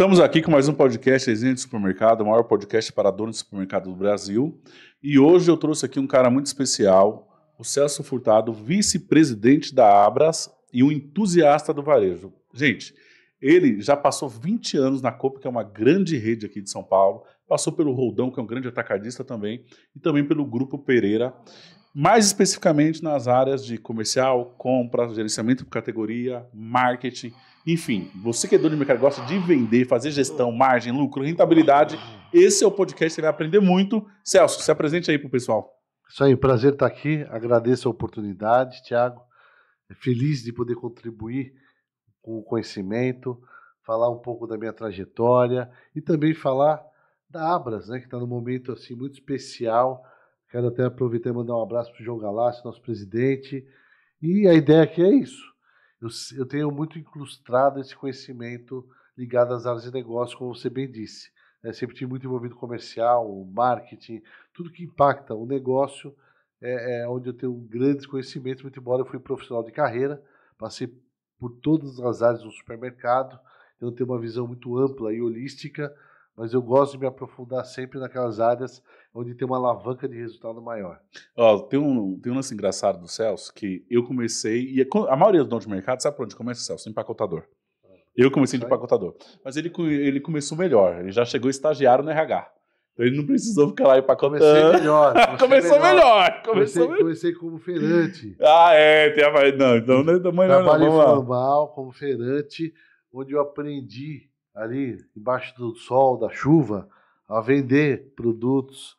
Estamos aqui com mais um podcast Resenha de Supermercado, o maior podcast para donos de supermercado do Brasil. E hoje eu trouxe aqui um cara muito especial, o Celso Furtado, vice-presidente da Abras e um entusiasta do varejo. Gente, ele já passou 20 anos na Coop, que é uma grande rede aqui de São Paulo, passou pelo Roldão, que é um grande atacadista também, e também pelo Grupo Pereira, mais especificamente nas áreas de comercial, compras, gerenciamento por categoria, marketing. Enfim, você que é dono de mercado, gosta de vender, fazer gestão, margem, lucro, rentabilidade, esse é o podcast que você vai aprender muito. Celso, se apresente aí pro pessoal. Isso aí, prazer estar aqui, agradeço a oportunidade, Thiago, feliz de poder contribuir com o conhecimento, falar um pouco da minha trajetória e também falar da Abras, né, que está num momento assim, muito especial. Quero até aproveitar e mandar um abraço para o João Galassi, nosso presidente, e a ideia aqui é isso. Eu tenho muito incrustado esse conhecimento ligado às áreas de negócio, como você bem disse. Sempre tive muito envolvido comercial, marketing, tudo que impacta o negócio é onde eu tenho grandes conhecimentos, muito embora eu fui profissional de carreira, passei por todas as áreas do supermercado, então eu tenho uma visão muito ampla e holística, mas eu gosto de me aprofundar sempre naquelas áreas onde tem uma alavanca de resultado maior. Tem um lance engraçado do Celso, que eu comecei, e a maioria dos donos de mercado sabe por onde começa, Celso? Empacotador. Eu comecei de empacotador. Mas ele começou melhor, ele já chegou estagiário no RH. Então ele não precisou ficar lá empacotando. Comecei melhor. Comecei como feirante. Não, então não é da melhor. Trabalho informal como feirante, onde eu aprendi ali, embaixo do sol, da chuva, a vender produtos,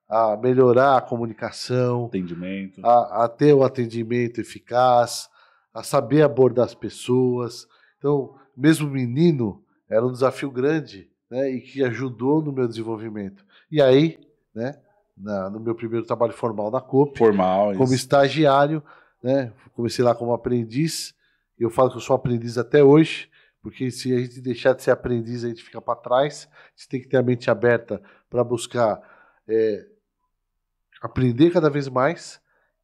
a melhorar a comunicação, atendimento, a ter o atendimento eficaz, a saber abordar as pessoas. Então, mesmo menino, era um desafio grande, né, e que ajudou no meu desenvolvimento. E aí, né, no meu primeiro trabalho formal na Coop, como estagiário, né, comecei lá como aprendiz. Eu falo que eu sou aprendiz até hoje, porque se a gente deixar de ser aprendiz, a gente fica para trás. A gente tem que ter a mente aberta para buscar aprender cada vez mais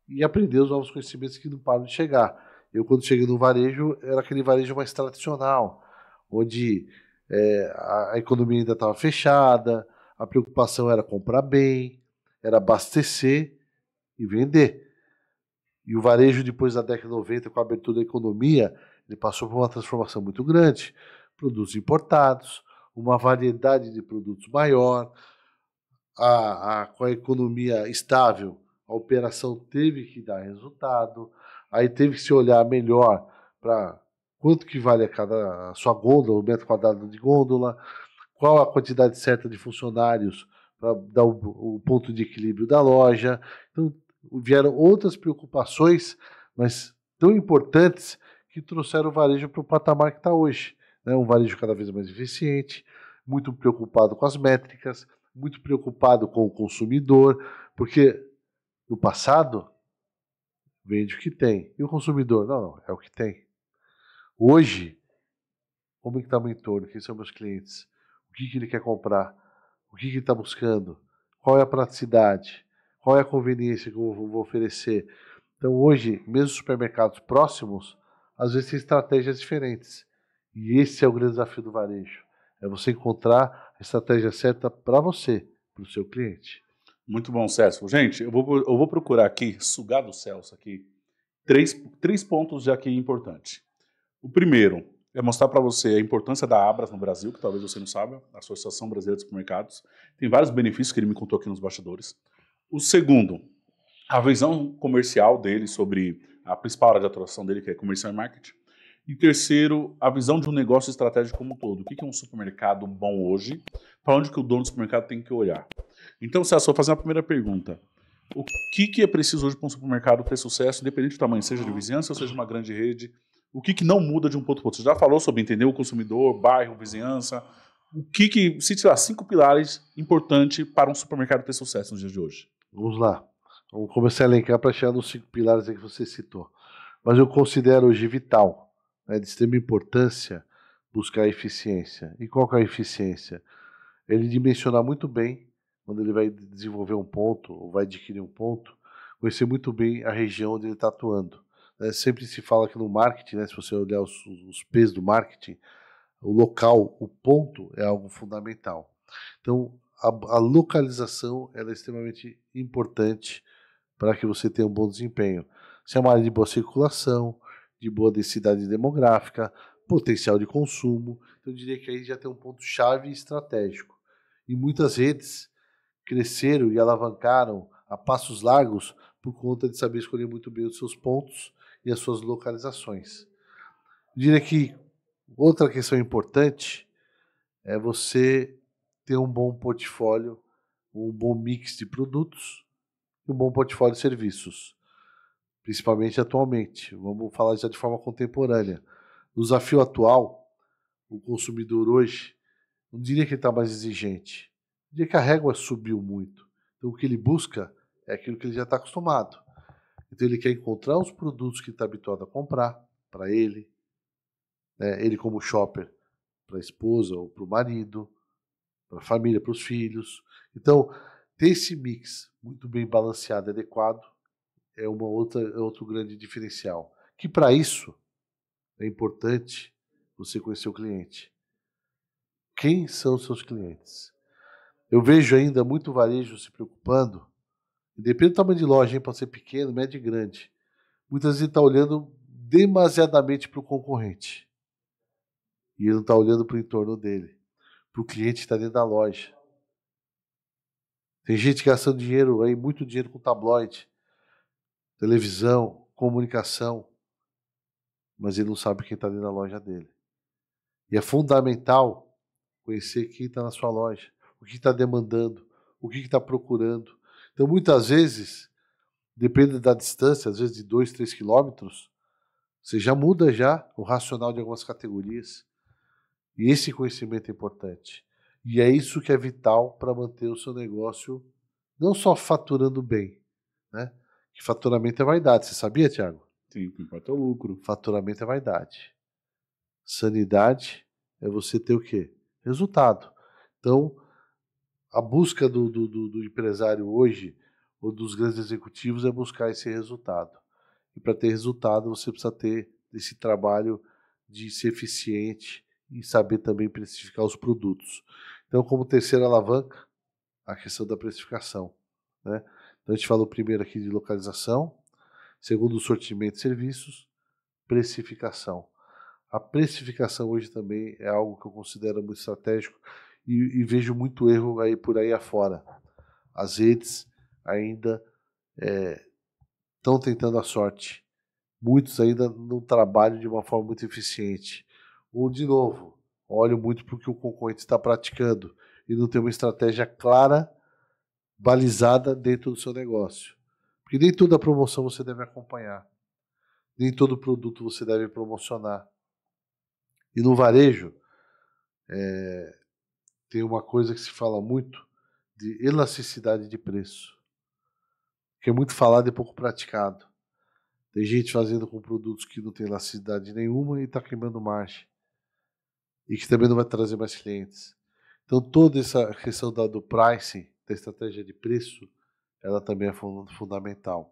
e aprender os novos conhecimentos que não param de chegar. Eu, quando cheguei no varejo, era aquele varejo mais tradicional, onde a economia ainda estava fechada, a preocupação era comprar bem, era abastecer e vender. E o varejo, depois da década de 90, com a abertura da economia, ele passou por uma transformação muito grande. Produtos importados, uma variedade de produtos maior, com a economia estável, a operação teve que dar resultado, aí teve que se olhar melhor para quanto que vale a sua gôndola, o metro quadrado de gôndola, qual a quantidade certa de funcionários para dar o ponto de equilíbrio da loja. Então, vieram outras preocupações, mas tão importantes, que trouxeram o varejo para o patamar que está hoje. Né? Um varejo cada vez mais eficiente, muito preocupado com as métricas, muito preocupado com o consumidor, porque no passado vende o que tem. E o consumidor? Não, é o que tem. Hoje, como é que está o meu entorno? Quem são meus clientes? O que ele quer comprar? O que ele está buscando? Qual é a praticidade? Qual é a conveniência que eu vou oferecer? Então hoje, mesmo supermercados próximos, às vezes tem estratégias diferentes. E esse é o grande desafio do varejo. É você encontrar a estratégia certa para você, para o seu cliente. Muito bom, Celso. Gente, eu vou procurar aqui, sugar do Celso aqui, três pontos já aqui importantes. O primeiro é mostrar para você a importância da Abras no Brasil, que talvez você não saiba, a Associação Brasileira de Supermercados. Tem vários benefícios que ele me contou aqui nos bastidores. O segundo, a visão comercial dele sobre a principal área de atuação dele, que é comercial e marketing. E terceiro, a visão de um negócio estratégico como um todo. O que é um supermercado bom hoje? Para onde que o dono do supermercado tem que olhar? Então, Celso, vou fazer uma primeira pergunta. O que é preciso hoje para um supermercado ter sucesso, independente do tamanho, seja de vizinhança ou seja uma grande rede? O que não muda de um ponto para outro? Você já falou sobre entender o consumidor, bairro, vizinhança. Se tirar 5 pilares importantes para um supermercado ter sucesso nos dias de hoje? Vamos lá. Vamos começar a elencar para chegar nos 5 pilares aí que você citou. Mas eu considero hoje vital, de extrema importância, buscar a eficiência. E qual que é a eficiência? Ele dimensionar muito bem, quando ele vai desenvolver um ponto, ou vai adquirir um ponto, conhecer muito bem a região onde ele está atuando. Sempre se fala que no marketing, se você olhar os P's do marketing, O local, o ponto é algo fundamental. Então, a localização ela é extremamente importante para que você tenha um bom desempenho. Se é uma área de boa circulação, de boa densidade demográfica, potencial de consumo, então eu diria que aí já tem um ponto-chave estratégico. E muitas redes cresceram e alavancaram a passos largos por conta de saber escolher muito bem os seus pontos e as suas localizações. Eu diria que outra questão importante é você ter um bom portfólio, um bom mix de produtos e um bom portfólio de serviços, principalmente atualmente. Vamos falar já de forma contemporânea. No desafio atual, o consumidor hoje, não diria que ele está mais exigente, eu diria que a régua subiu muito. Então o que ele busca é aquilo que ele já está acostumado. Então ele quer encontrar os produtos que ele está habituado a comprar para ele, né? Ele como shopper, para a esposa ou para o marido, para a família, para os filhos. Então, ter esse mix muito bem balanceado e adequado é outro grande diferencial. Que para isso é importante você conhecer o cliente. Quem são os seus clientes? Eu vejo ainda muito varejo se preocupando, depende do tamanho de loja, pode ser pequeno, médio e grande. Muitas vezes está olhando demasiadamente para o concorrente. E ele não está olhando para o entorno dele, para o cliente que está dentro da loja. Tem gente gastando dinheiro aí, muito dinheiro com tabloide, televisão, comunicação, mas ele não sabe quem está dentro da loja dele. E é fundamental conhecer quem está na sua loja, o que está demandando, o que está procurando. Então, muitas vezes, depende da distância, às vezes de 2, 3 quilômetros, você já muda já o racional de algumas categorias. E esse conhecimento é importante. E é isso que é vital para manter o seu negócio não só faturando bem, né? Que faturamento é vaidade. Você sabia, Thiago? Sim, o que importa é o lucro. Faturamento é vaidade. Sanidade é você ter o quê? Resultado. Então, a busca do empresário hoje, ou dos grandes executivos, é buscar esse resultado. E para ter resultado, você precisa ter esse trabalho de ser eficiente e saber também precificar os produtos. Então, como terceira alavanca, a questão da precificação, né? Então, a gente falou primeiro aqui de localização, segundo, sortimento de serviços, precificação. A precificação hoje também é algo que eu considero muito estratégico e vejo muito erro aí por aí afora. As redes ainda estão tentando a sorte. Muitos ainda não trabalham de uma forma muito eficiente. Ou, de novo, olham muito para o que o concorrente está praticando e não tem uma estratégia clara, balizada dentro do seu negócio. Porque nem toda promoção você deve acompanhar. Nem todo produto você deve promocionar. E no varejo, tem uma coisa que se fala muito de elasticidade de preço. Que é muito falado e pouco praticado. Tem gente fazendo com produtos que não tem elasticidade nenhuma e está queimando margem. E que também não vai trazer mais clientes. Então toda essa questão do pricing, da estratégia de preço, ela também é fundamental.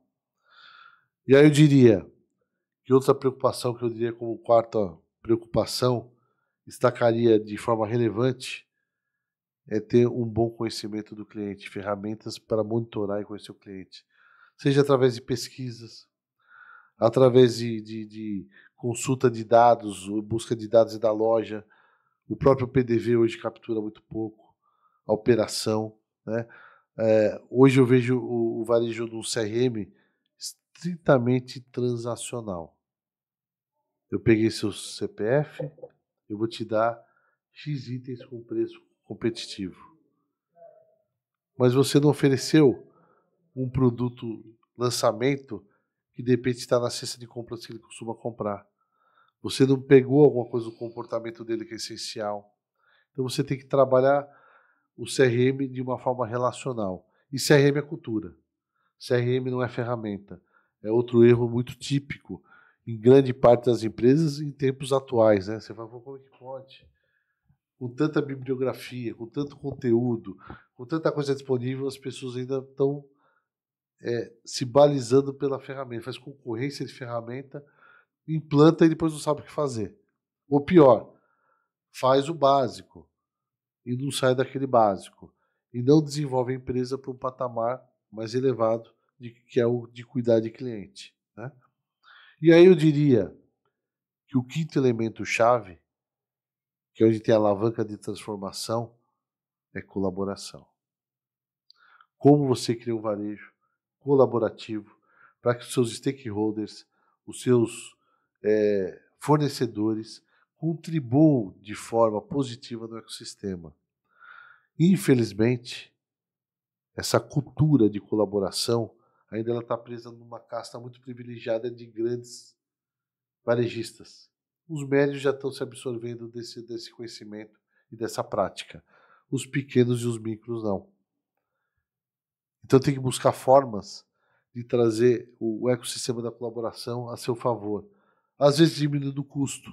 E aí eu diria que outra preocupação, que eu diria como quarta preocupação, destacaria de forma relevante, é ter um bom conhecimento do cliente, ferramentas para monitorar e conhecer o cliente. Seja através de pesquisas, através de consulta de dados, busca de dados da loja. O próprio PDV hoje captura muito pouco a operação, né? Hoje eu vejo o varejo do CRM estritamente transacional. Eu peguei seu CPF, eu vou te dar X itens com preço competitivo. Mas você não ofereceu um produto lançamento que de repente está na cesta de compras que ele costuma comprar. Você não pegou alguma coisa do comportamento dele que é essencial. Então você tem que trabalhar o CRM de uma forma relacional. E CRM é cultura. CRM não é ferramenta. É outro erro muito típico em grande parte das empresas em tempos atuais, né? Você fala, como é que pode? Com tanta bibliografia, com tanto conteúdo, com tanta coisa disponível, as pessoas ainda estão se balizando pela ferramenta. Faz concorrência de ferramenta, implanta e depois não sabe o que fazer. Ou pior, faz o básico e não sai daquele básico. E não desenvolve a empresa para um patamar mais elevado, que é o de cuidar de cliente, né? E aí eu diria que o quinto elemento chave, que é onde tem a alavanca de transformação, é colaboração. Como você cria um varejo colaborativo para que os seus stakeholders, os seus fornecedores, contribuam de forma positiva no ecossistema. Infelizmente, essa cultura de colaboração ainda está presa numa casta muito privilegiada de grandes varejistas. Os médios já estão se absorvendo desse conhecimento e dessa prática. Os pequenos e os micros não. Então tem que buscar formas de trazer o ecossistema da colaboração a seu favor. Às vezes diminuindo o custo,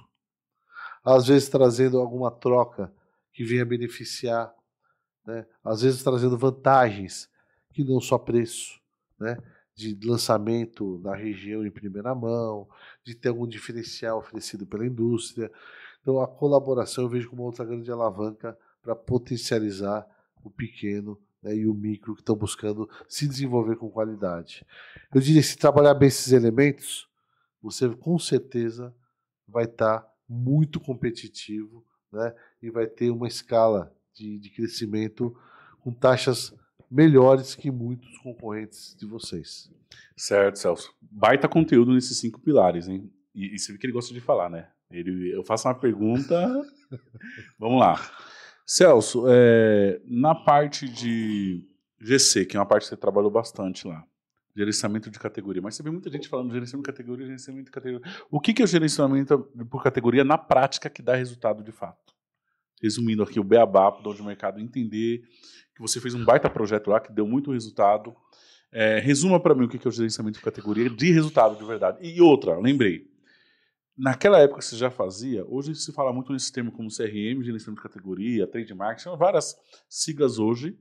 às vezes trazendo alguma troca que venha beneficiar, né? Às vezes trazendo vantagens, que não só preço, né? De lançamento na região em primeira mão, de ter algum diferencial oferecido pela indústria. Então a colaboração eu vejo como outra grande alavanca para potencializar o pequeno, né, e o micro que estão buscando se desenvolver com qualidade. Eu diria que se trabalhar bem esses elementos, você com certeza vai estar muito competitivo, né, e vai ter uma escala de crescimento com taxas melhores que muitos concorrentes de vocês. Certo, Celso. Baita conteúdo nesses 5 pilares, hein? E você vê que ele gosta de falar, né? Eu faço uma pergunta. Vamos lá. Celso, na parte de GC, que é uma parte que você trabalhou bastante lá, gerenciamento de categoria, mas você vê muita gente falando gerenciamento de categoria, gerenciamento de categoria. O que é o gerenciamento por categoria na prática que dá resultado de fato? Resumindo aqui o beabá, para o mercado entender que você fez um baita projeto lá que deu muito resultado. Resuma para mim o que é o gerenciamento de categoria de resultado de verdade. E outra, lembrei, naquela época você já fazia, hoje se fala muito nesse termo como CRM, gerenciamento de categoria, trade marketing, são várias siglas hoje,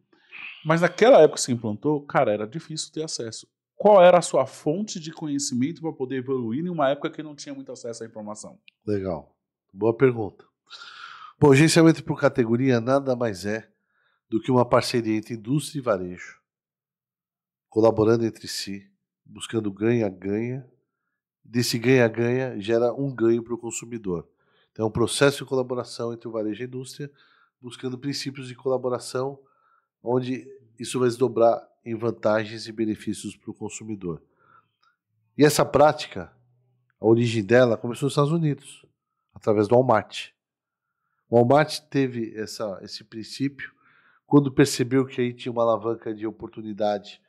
mas naquela época que você implantou, cara, era difícil ter acesso. Qual era a sua fonte de conhecimento para poder evoluir em uma época que não tinha muito acesso à informação? Legal, boa pergunta. Bom, gerenciamento por categoria nada mais é do que uma parceria entre indústria e varejo, colaborando entre si, buscando ganha-ganha. Desse ganha-ganha gera um ganho para o consumidor. Então é um processo de colaboração entre o varejo e a indústria, buscando princípios de colaboração, onde isso vai se dobrar em vantagens e benefícios para o consumidor. E essa prática, a origem dela começou nos Estados Unidos, através do Walmart. O Walmart teve esse princípio quando percebeu que aí tinha uma alavanca de oportunidade,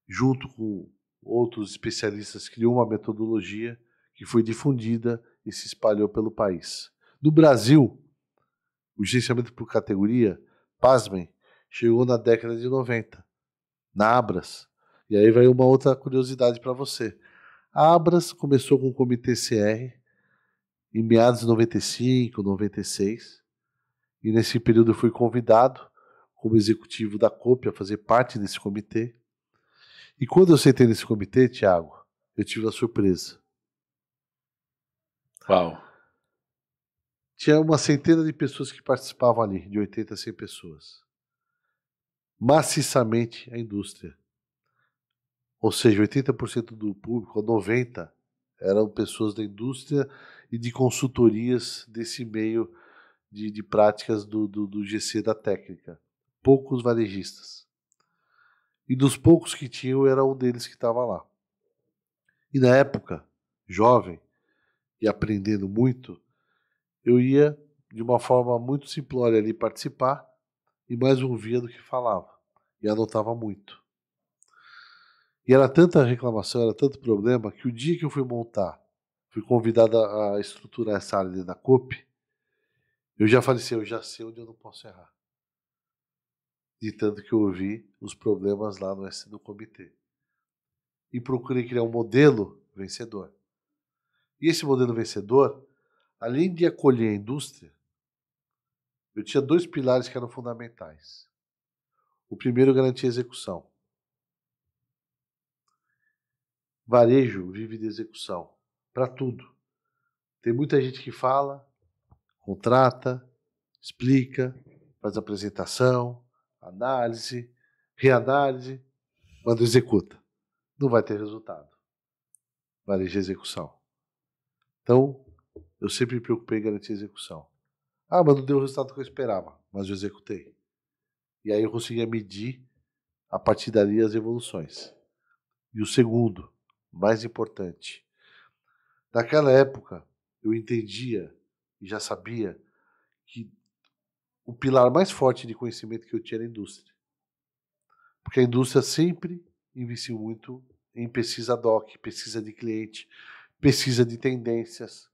junto com outros especialistas, criou uma metodologia que foi difundida e se espalhou pelo país. No Brasil, o gerenciamento por categoria, pasmem, chegou na década de 90, na Abras. E aí vai uma outra curiosidade para você. A Abras começou com o Comitê CR em meados de 95, 96, e nesse período eu fui convidado como executivo da COP a fazer parte desse comitê. E quando eu sentei nesse comitê, Thiago, eu tive a surpresa. Uau! Tinha uma centena de pessoas que participavam ali, de 80 a 100 pessoas. Maciçamente a indústria. Ou seja, 80% do público, 90%, eram pessoas da indústria e de consultorias desse meio de práticas do GC da técnica. Poucos varejistas. E dos poucos que tinham, era um deles que estava lá. E na época, jovem e aprendendo muito, eu ia de uma forma muito simplória ali participar e mais ouvia do que falava. E anotava muito. E era tanta reclamação, era tanto problema, que o dia que eu fui convidado a estruturar essa área dentro da COP, eu já falei assim, eu já sei onde eu não posso errar. De tanto que eu ouvi os problemas lá no comitê. E procurei criar um modelo vencedor. E esse modelo vencedor, além de acolher a indústria, eu tinha 2 pilares que eram fundamentais. O primeiro, garantir a execução. Varejo vive de execução, para tudo. Tem muita gente que fala, contrata, explica, faz apresentação, análise, reanálise, quando executa. Não vai ter resultado. Varejo de execução. Então, eu sempre me preocupei em garantir a execução. Ah, mas não deu o resultado que eu esperava, mas eu executei. E aí eu conseguia medir a partir dali as evoluções. E o segundo, mais importante, naquela época eu entendia e já sabia que o pilar mais forte de conhecimento que eu tinha era a indústria. Porque a indústria sempre investiu muito em pesquisa doc, pesquisa de cliente, pesquisa de tendências.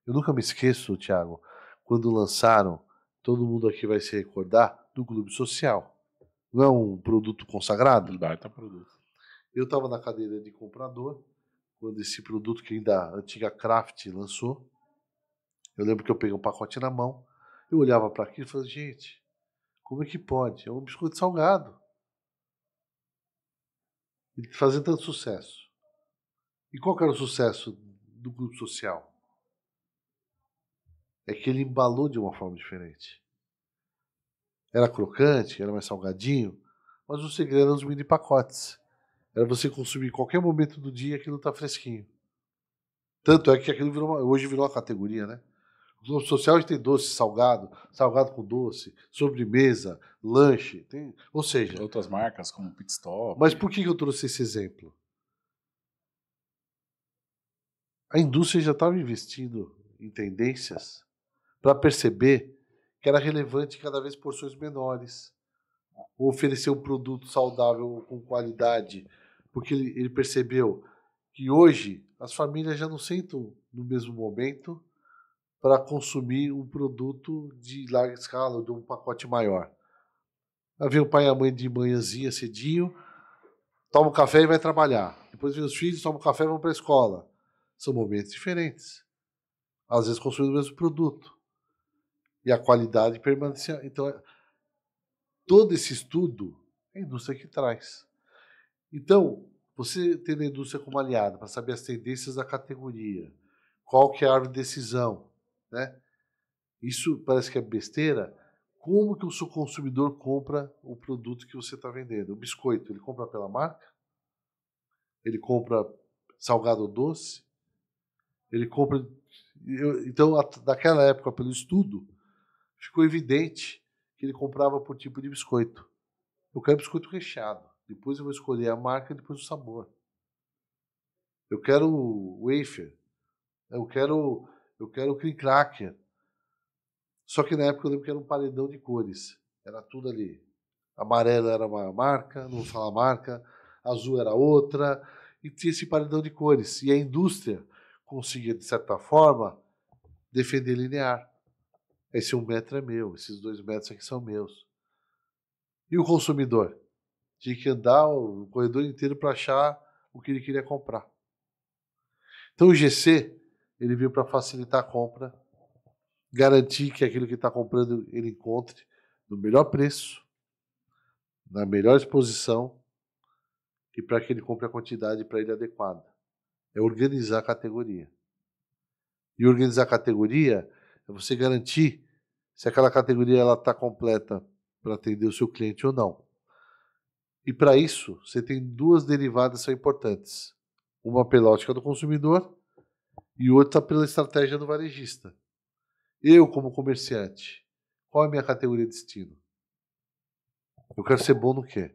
Eu nunca me esqueço, Thiago, quando lançaram, todo mundo aqui vai se recordar, do Clube Social. Não é um produto consagrado? Baita produto. Eu estava na cadeira de comprador, quando esse produto que ainda a antiga Kraft lançou. Eu lembro que eu peguei um pacote na mão, eu olhava para aquilo e falei, gente, como é que pode? É um biscoito salgado. E fazendo tanto sucesso. E qual que era o sucesso do Clube Social? É que ele embalou de uma forma diferente. Era crocante, era mais salgadinho, mas o segredo eram os mini pacotes. Era você consumir em qualquer momento do dia, aquilo tá fresquinho. Tanto é que aquilo hoje virou uma categoria, né? O Clube Social a gente tem doce, salgado, salgado com doce, sobremesa, lanche, ou seja... Outras marcas como Pit Stop. Mas por que eu trouxe esse exemplo? A indústria já estava investindo em tendências para perceber que era relevante cada vez porções menores, oferecer um produto saudável com qualidade, porque ele percebeu que hoje as famílias já não sentam no mesmo momento para consumir um produto de larga escala, de um pacote maior. Vem o pai e a mãe de manhãzinha, cedinho, toma um café e vai trabalhar. Depois vem os filhos, tomam um café e vão para a escola. São momentos diferentes. Às vezes consumem o mesmo produto. E a qualidade permanecia. Então, todo esse estudo é a indústria que traz. Então, você tendo a indústria como aliada para saber as tendências da categoria, qual que é a árvore de decisão, né? Isso parece que é besteira. Como que o seu consumidor compra o produto que você está vendendo? O biscoito, ele compra pela marca? Ele compra salgado ou doce? Ele compra... Então, daquela época, pelo estudo, ficou evidente que ele comprava por tipo de biscoito. Eu quero biscoito recheado. Depois eu vou escolher a marca e depois o sabor. Eu quero wafer. Eu quero cream cracker. Só que na época eu lembro que era um paredão de cores. Era tudo ali. Amarelo era uma marca, não vou falar marca. Azul era outra. E tinha esse paredão de cores. E a indústria conseguia, de certa forma, defender linear. Esse 1 metro é meu, esses 2 metros aqui são meus. E o consumidor? Tinha que andar o corredor inteiro para achar o que ele queria comprar. Então o GC, ele veio para facilitar a compra, garantir que aquilo que está comprando ele encontre no melhor preço, na melhor exposição e para que ele compre a quantidade para ele adequada. É organizar a categoria. E organizar a categoria é você garantir se aquela categoria está completa para atender o seu cliente ou não. E para isso, você tem duas derivadas que são importantes. Uma pela ótica do consumidor e outra pela estratégia do varejista. Eu, como comerciante, qual é a minha categoria de destino? Eu quero ser bom no quê?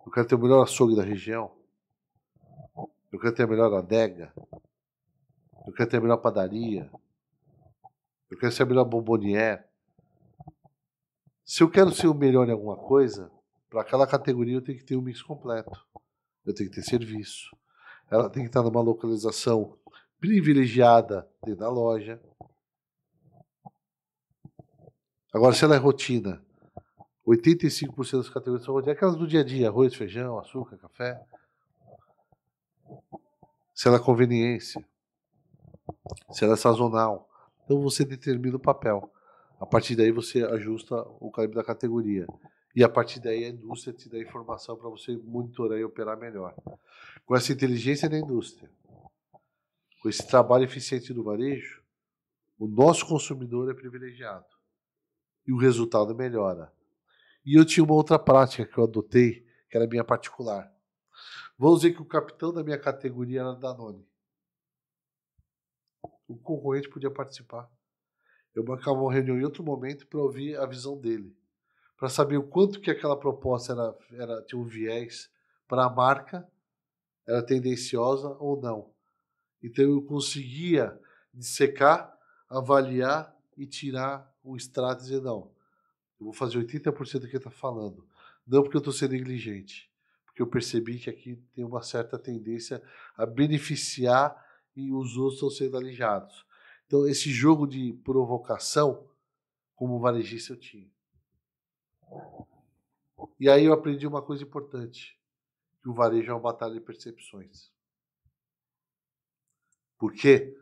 Eu quero ter o melhor açougue da região? Eu quero ter a melhor adega? Eu quero ter a melhor padaria? Eu quero ser a melhor bombonière? Se eu quero ser o melhor em alguma coisa, para aquela categoria eu tenho que ter um mix completo. Eu tenho que ter serviço. Ela tem que estar numa localização privilegiada dentro da loja. Agora, se ela é rotina, 85% das categorias são rotina, aquelas do dia a dia, arroz, feijão, açúcar, café. Se ela é conveniência, se ela é sazonal. Então você determina o papel. A partir daí você ajusta o calibre da categoria. E a partir daí a indústria te dá informação para você monitorar e operar melhor. Com essa inteligência da indústria, com esse trabalho eficiente do varejo, o nosso consumidor é privilegiado. e o resultado melhora. E eu tinha uma outra prática que eu adotei, que era minha particular. Vamos dizer que o capitão da minha categoria era Danone. O concorrente podia participar. Eu marcava uma reunião em outro momento para ouvir a visão dele, para saber o quanto que aquela proposta tinha um viés para a marca, era tendenciosa ou não. Então eu conseguia dissecar, avaliar e tirar o extrato e dizer, não, eu vou fazer 80% do que ele está falando. Não porque eu estou sendo negligente, porque eu percebi que aqui tem uma certa tendência a beneficiar e os outros estão sendo alijados. Então esse jogo de provocação, como varejista eu tinha. E aí eu aprendi uma coisa importante, que o varejo é uma batalha de percepções. Por quê?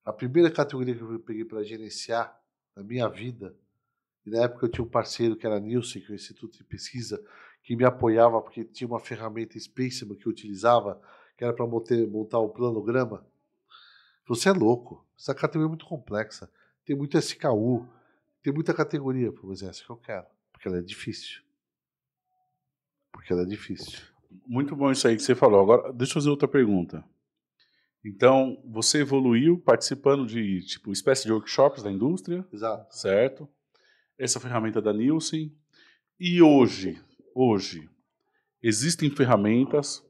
A primeira categoria que eu peguei para gerenciar na minha vida, e na época eu tinha um parceiro que era Nielsen, que é o Instituto de Pesquisa, que me apoiava porque tinha uma ferramenta Spaceman que eu utilizava, que era para montar um planograma. Você é louco, essa categoria é muito complexa, tem muito SKU, tem muita categoria. Mas é essa que eu quero, porque ela é difícil. Muito bom isso aí que você falou. Agora, deixa eu fazer outra pergunta. Então, você evoluiu participando de, tipo, espécie de workshops da indústria. Exato. Certo? Essa ferramenta da Nielsen. E hoje, existem ferramentas,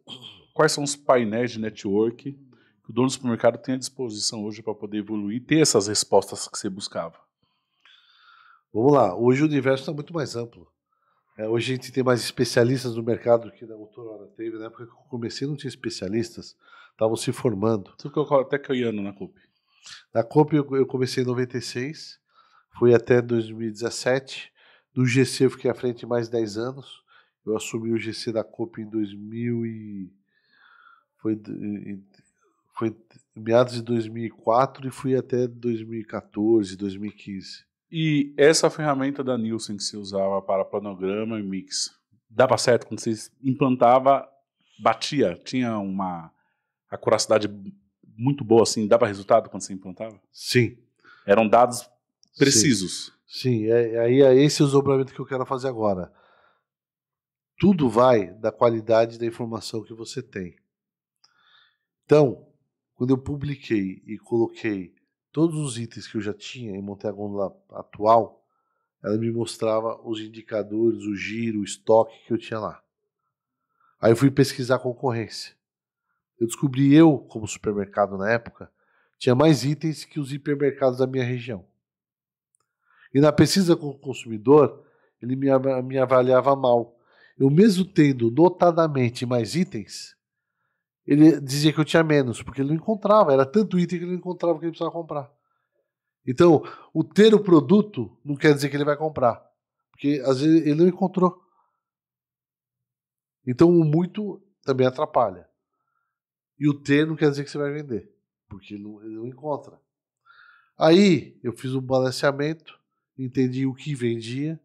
quais são os painéis de network que o dono do supermercado tem à disposição hoje para poder evoluir e ter essas respostas que você buscava? Vamos lá, hoje o universo está muito mais amplo. Hoje a gente tem mais especialistas no mercado que na outra hora teve. Na época que eu comecei não tinha especialistas, estavam se formando. Você ficou até que ano na Coop? Na Coop eu comecei em 96, fui até 2017. No GC eu fiquei à frente mais 10 anos. Eu assumi o GC da Coop em 2000 e... Foi meados de 2004 e fui até 2014, 2015. E essa ferramenta da Nielsen que você usava para planograma e mix, dava certo quando você implantava, batia? Tinha uma acuracidade muito boa, assim, dava resultado quando você implantava? Sim. Eram dados precisos? Sim, aí é esse o desdobramento que eu quero fazer agora. Tudo vai da qualidade da informação que você tem. Então, quando eu publiquei e coloquei todos os itens que eu já tinha e montei a gôndola atual, ela me mostrava os indicadores, o giro, o estoque que eu tinha lá. Aí eu fui pesquisar a concorrência. Eu descobri, como supermercado na época, tinha mais itens que os hipermercados da minha região. E na pesquisa com o consumidor, ele me avaliava mal. Eu mesmo tendo notadamente mais itens, ele dizia que eu tinha menos, porque ele não encontrava. Era tanto item que ele não encontrava que ele precisava comprar. Então, o ter o produto não quer dizer que ele vai comprar. Porque às vezes ele não encontrou. Então, o muito também atrapalha. E o ter não quer dizer que você vai vender. Porque ele não encontra. Aí, eu fiz um balanceamento, entendi o que vendia,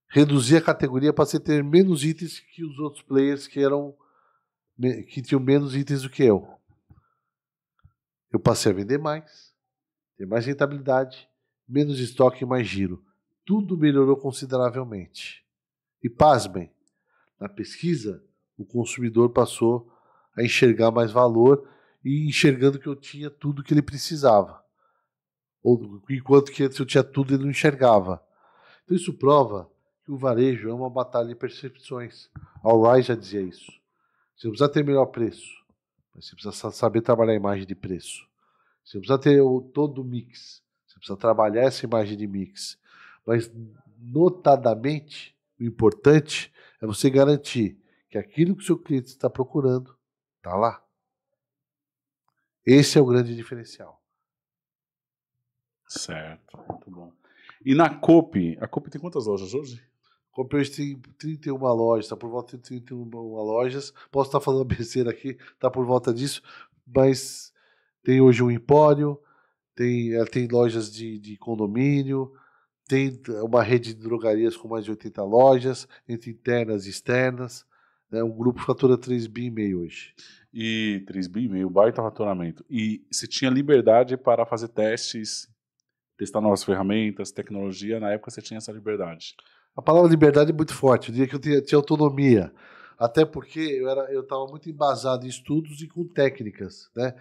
reduzi a categoria para você ter menos itens que os outros players que tinham menos itens do que eu. Eu passei a vender mais, ter mais rentabilidade, menos estoque e mais giro. Tudo melhorou consideravelmente. E pasmem, na pesquisa, o consumidor passou a enxergar mais valor e enxergando que eu tinha tudo que ele precisava. Enquanto que antes eu tinha tudo, ele não enxergava. Então isso prova que o varejo é uma batalha de percepções. A Alray já dizia isso. Você não precisa ter melhor preço, mas você precisa saber trabalhar a imagem de preço. Você não precisa ter todo o mix. Você precisa trabalhar essa imagem de mix. Mas, notadamente, o importante é você garantir que aquilo que o seu cliente está procurando está lá. Esse é o grande diferencial. Certo, muito bom. E na Coop, a Coop tem quantas lojas hoje? A Coop hoje tem 31 lojas, está por volta de 31 lojas. Posso estar falando besteira aqui, está por volta disso, mas tem hoje um empório, tem lojas de condomínio, tem uma rede de drogarias com mais de 80 lojas, entre internas e externas. Um grupo fatura 3,5 bi hoje. E 3,5 bi, baita faturamento. E você tinha liberdade para fazer testes testar novas ferramentas, tecnologia, na época você tinha essa liberdade. A palavra liberdade é muito forte. Eu diria que eu tinha autonomia. Até porque eu estava muito embasado em estudos e com técnicas, né?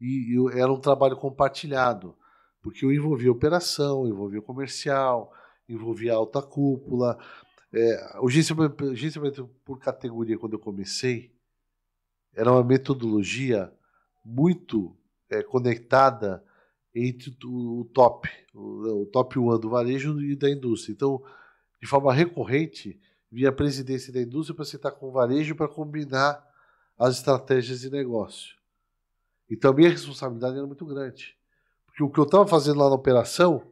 E era um trabalho compartilhado, porque eu envolvia operação, envolvia comercial, envolvia alta cúpula. O gerenciamento por categoria, quando eu comecei, era uma metodologia muito conectada entre o top 1 do varejo e da indústria. Então, de forma recorrente, via a presidência da indústria para sentar com o varejo para combinar as estratégias de negócio. Então, a minha responsabilidade era muito grande. Porque o que eu estava fazendo lá na operação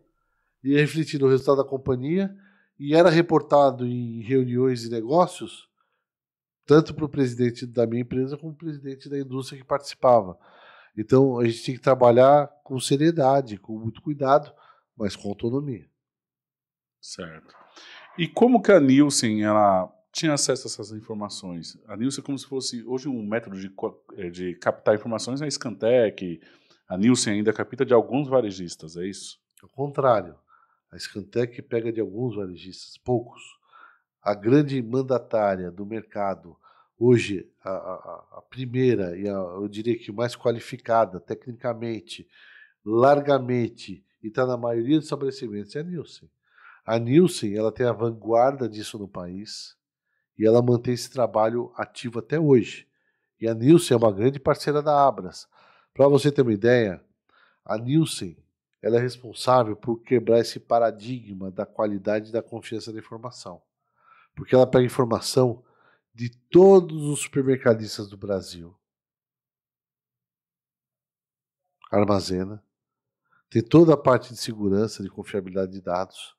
ia refletir no resultado da companhia e era reportado em reuniões de negócios, tanto para o presidente da minha empresa como para o presidente da indústria que participava. Então, a gente tinha que trabalhar com seriedade, com muito cuidado, mas com autonomia. Certo. E como que a Nielsen, ela tinha acesso a essas informações? A Nielsen é como se fosse, hoje, um método de captar informações, a Scantec, a Nielsen ainda capta de alguns varejistas, é isso? Ao contrário, a Scantec pega de alguns varejistas, poucos. A grande mandatária do mercado, hoje, a primeira e eu diria que mais qualificada tecnicamente, largamente, e está na maioria dos estabelecimentos, é a Nielsen. A Nielsen, ela tem a vanguarda disso no país e ela mantém esse trabalho ativo até hoje. E a Nielsen é uma grande parceira da Abras. Para você ter uma ideia, a Nielsen, ela é responsável por quebrar esse paradigma da qualidade e da confiança da informação. Porque ela pega informação de todos os supermercadistas do Brasil, armazena, tem toda a parte de segurança, de confiabilidade de dados,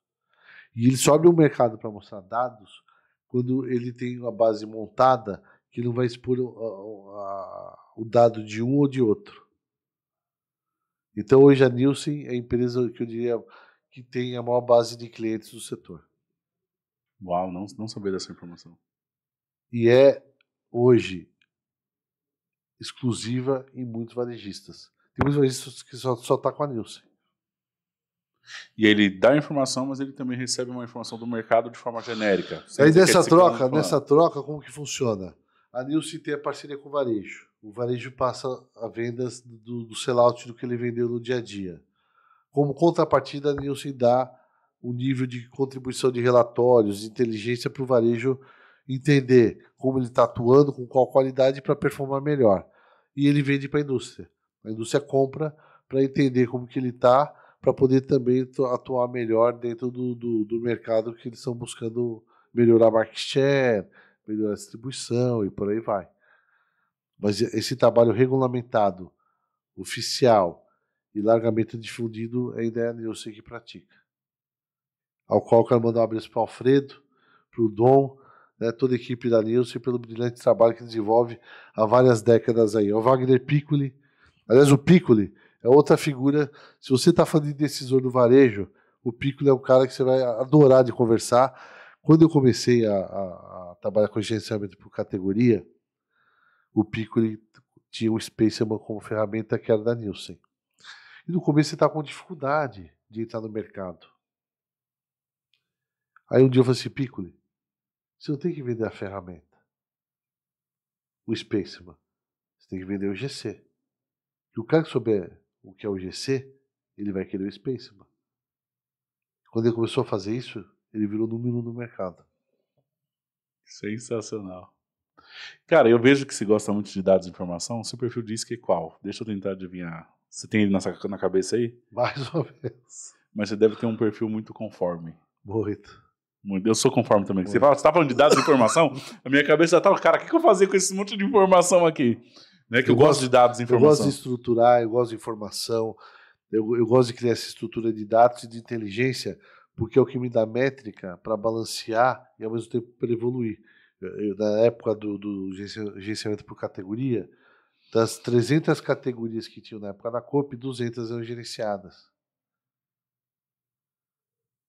e ele só abre um mercado para mostrar dados quando ele tem uma base montada que não vai expor o dado de um ou de outro. Então hoje a Nielsen é a empresa que eu diria que tem a maior base de clientes do setor. Uau, não sabia dessa informação. E é hoje exclusiva em muitos varejistas. Tem muitos varejistas que só está com a Nielsen. E ele dá informação, mas ele também recebe uma informação do mercado de forma genérica. Aí nessa troca, como que funciona? A Nielsen tem a parceria com o varejo. O varejo passa a vendas do sellout do que ele vendeu no dia a dia. Como contrapartida, a Nielsen dá o nível de contribuição de relatórios, de inteligência para o varejo entender como ele está atuando, com qual qualidade para performar melhor. E ele vende para a indústria. A indústria compra para entender como que ele está, para poder também atuar melhor dentro do mercado que eles estão buscando melhorar a market share, melhorar a distribuição e por aí vai. Mas esse trabalho regulamentado, oficial e largamente difundido ainda é a Nielsen que pratica. Ao qual eu quero mandar um abraço para o Alfredo, para o Dom, né, toda a equipe da Nielsen, pelo brilhante trabalho que desenvolve há várias décadas aí. O Wagner Piccoli, aliás, o Piccoli é outra figura. Se você está falando de decisor do varejo, o Piccoli é um cara que você vai adorar de conversar. Quando eu comecei a trabalhar com gerenciamento por categoria, o Piccoli tinha o Spaceman como ferramenta que era da Nielsen. E no começo você está com dificuldade de entrar no mercado. Aí um dia eu falei assim, Piccoli, você não tem que vender a ferramenta, o Spaceman, você tem que vender o GC. E o cara que souber o que é o GC, ele vai querer o Spaceman. Quando ele começou a fazer isso, ele virou número 1 no mercado. Sensacional. Cara, eu vejo que você gosta muito de dados e informação. Seu perfil diz que é qual? Deixa eu tentar adivinhar. Você tem ele na cabeça aí? Mais ou menos. Mas você deve ter um perfil muito conforme. Muito. Eu sou conforme também. Você fala, você tá falando de dados e informação? A minha cabeça já tava, cara, o que eu fazia com esse monte de informação aqui? Né, que eu gosto de dados e informação. Eu gosto de estruturar, eu gosto de informação, eu gosto de criar essa estrutura de dados e de inteligência, porque é o que me dá métrica para balancear e ao mesmo tempo para evoluir. Na época do gerenciamento por categoria, das 300 categorias que tinham na época da Coop, 200 eram gerenciadas.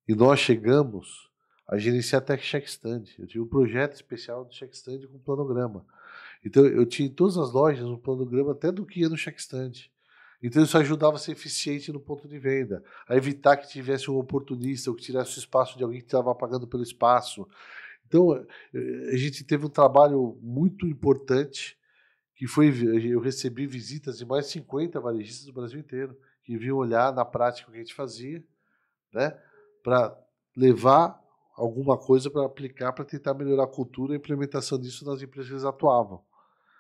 E nós chegamos a gerenciar até check stand. Eu tive um projeto especial de check stand com planograma. Então eu tinha em todas as lojas um planograma até do que ia no check stand. Então isso ajudava a ser eficiente no ponto de venda, a evitar que tivesse um oportunista ou que tirasse o espaço de alguém que estava pagando pelo espaço. Então a gente teve um trabalho muito importante, que foi, eu recebi visitas de mais de 50 varejistas do Brasil inteiro, que vinham olhar na prática o que a gente fazia, né, para levar alguma coisa para aplicar, para tentar melhorar a cultura e a implementação disso nas empresas que eles atuavam.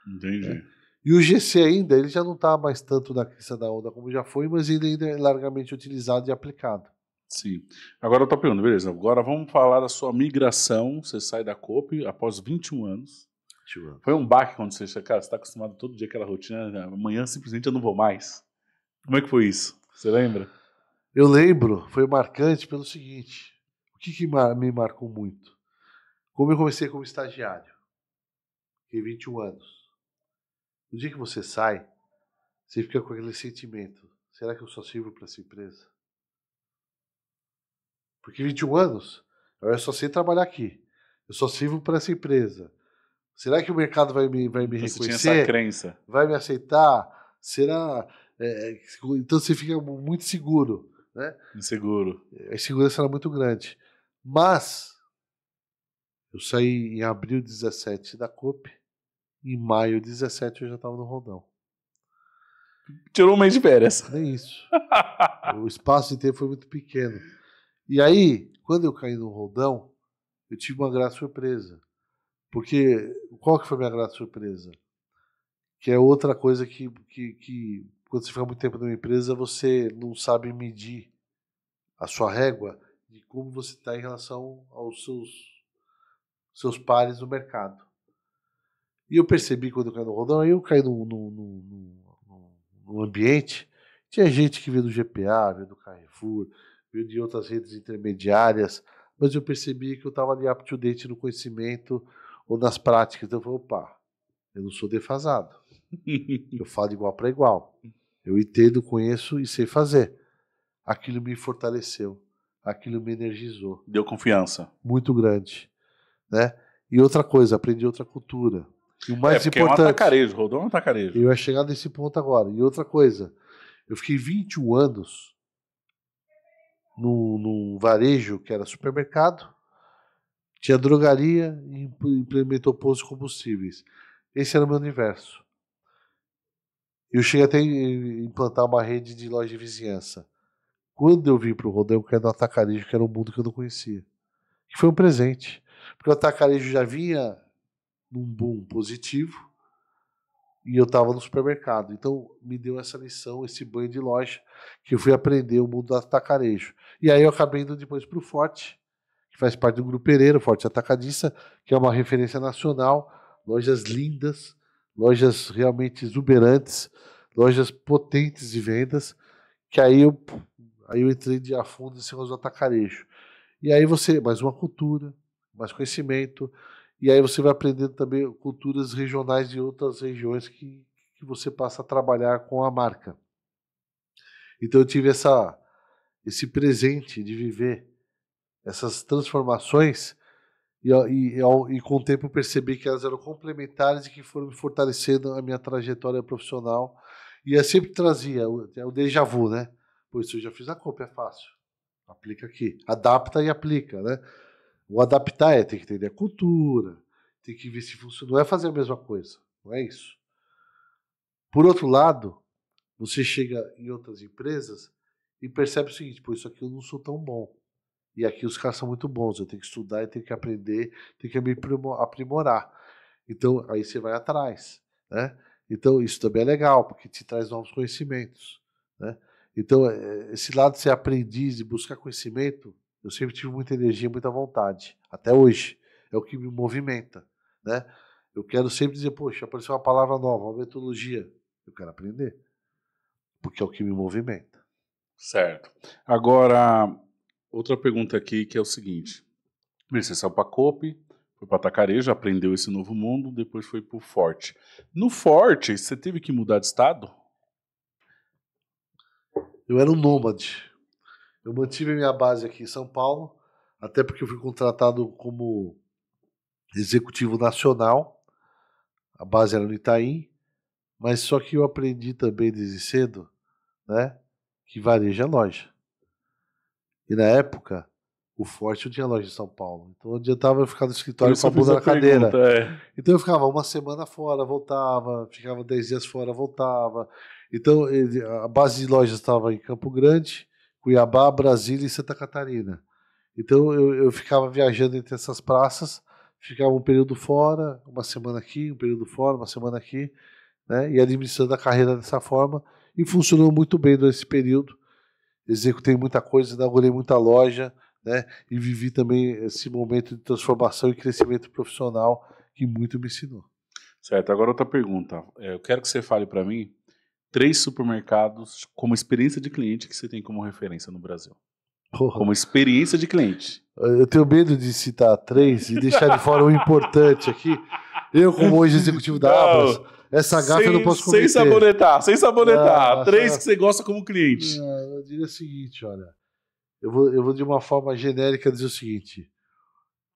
Entendi. Né? E o GC ainda, ele já não está mais tanto na crista da onda como já foi, mas ele ainda é largamente utilizado e aplicado. Sim. Agora eu tô perguntando, beleza, agora vamos falar da sua migração, você sai da Coop após 21 anos. Foi um baque quando você chega, cara, você tá acostumado todo dia aquela rotina, amanhã simplesmente eu não vou mais. Como é que foi isso? Você lembra? Eu lembro, foi marcante pelo seguinte, o que me marcou muito? Como eu comecei como estagiário, fiquei 21 anos. No dia que você sai, você fica com aquele sentimento, será que eu só sirvo para essa empresa? Porque 21 anos, eu só sei trabalhar aqui, eu só sirvo para essa empresa. Será que o mercado vai me Então reconhecer? você tinha essa crença. Vai me aceitar? Será? Então você fica muito seguro, né? Inseguro. A insegurança era muito grande. Mas eu saí em abril 17 da Coop, em maio 17 eu já estava no Roldão. Tirou um mês de férias. Nem isso. O espaço de tempo foi muito pequeno. E aí, quando eu caí no Roldão, eu tive uma grata surpresa. Porque, qual que foi a minha grata surpresa? Que é outra coisa que quando você fica muito tempo numa empresa, você não sabe medir a sua régua de como você está em relação aos seus pares no mercado. E eu percebi quando eu caí no Roldão, aí eu caí no ambiente, tinha gente que veio do GPA, veio do Carrefour, veio de outras redes intermediárias, mas eu percebi que eu estava ali up to date no conhecimento ou nas práticas. Então eu falei, opa, eu não sou defasado. Eu falo de igual para igual. Eu entendo, conheço e sei fazer. Aquilo me fortaleceu. Aquilo me energizou. Deu confiança. Muito grande. Né? E outra coisa, aprendi outra cultura. E o mais porque importante. É um atacarejo, Roldão é um atacarejo. Eu ia chegar nesse ponto agora. E outra coisa, eu fiquei 21 anos num varejo que era supermercado, tinha drogaria e implementou postos de combustíveis. Esse era o meu universo. Eu cheguei até a implantar uma rede de loja de vizinhança. Quando eu vim para o Roldão, eu quero no atacarejo, que era um mundo que eu não conhecia. Que foi um presente. Porque o atacarejo já vinha num boom positivo e eu estava no supermercado. Então, me deu essa lição, esse banho de loja, que eu fui aprender o mundo do atacarejo. E aí eu acabei indo depois para o Forte, que faz parte do Grupo Pereira, o Forte Atacadista, que é uma referência nacional, lojas lindas, lojas realmente exuberantes, lojas potentes de vendas, que aí eu entrei de a fundo nesse negócio do atacarejo. E aí mais uma cultura, mais conhecimento, e aí você vai aprendendo também culturas regionais de outras regiões que você passa a trabalhar com a marca. Então eu tive esse presente de viver essas transformações e com o tempo eu percebi que elas eram complementares e que foram me fortalecendo a minha trajetória profissional. E eu sempre trazia o déjà vu, né? Pô, isso eu já fiz a Coop, é fácil. Aplica aqui. Adapta e aplica, né? O adaptar tem que entender a cultura, tem que ver se funciona. Não é fazer a mesma coisa, não é isso. Por outro lado, você chega em outras empresas e percebe o seguinte, pô, isso aqui eu não sou tão bom. E aqui os caras são muito bons, eu tenho que estudar, eu tenho que aprender, tenho que me aprimorar. Então, aí você vai atrás, né? Então, isso também é legal, porque te traz novos conhecimentos, né? Então, esse lado de ser aprendiz e buscar conhecimento, eu sempre tive muita energia, muita vontade. Até hoje. É o que me movimenta, né? Eu quero sempre dizer, poxa, apareceu uma palavra nova, uma metodologia. Eu quero aprender. Porque é o que me movimenta. Certo. Agora, outra pergunta aqui que é o seguinte. Você saiu para a Coop, foi para Atacarejo, aprendeu esse novo mundo, depois foi para o Forte. No Forte, você teve que mudar de estado? Eu era um nômade. Eu mantive a minha base aqui em São Paulo, até porque eu fui contratado como executivo nacional. A base era no Itaim, mas só que eu aprendi também desde cedo né, que varejo é loja. E na época, o Forte não tinha loja em São Paulo. Então não adiantava eu ficar no escritório com a bunda na cadeira. Então eu ficava uma semana fora, voltava, ficava 10 dias fora, voltava. Então a base de lojas estava em Campo Grande, Cuiabá, Brasília e Santa Catarina. Então eu ficava viajando entre essas praças, ficava um período fora, uma semana aqui, um período fora, uma semana aqui, né, e administrando a carreira dessa forma. E funcionou muito bem durante esse período. Executei muita coisa, inaugurei muita loja, né, e vivi também esse momento de transformação e crescimento profissional que muito me ensinou. Certo, agora outra pergunta. Eu quero que você fale para mim 3 supermercados como experiência de cliente que você tem como referência no Brasil. Porra. Como experiência de cliente. Eu tenho medo de citar 3 e deixar de fora o importante aqui. Eu, como hoje executivo da Abras, essa gafe eu não posso cometer. Sem sabonetar. 3 que você gosta como cliente. Eu diria o seguinte, olha. Eu vou de uma forma genérica dizer o seguinte.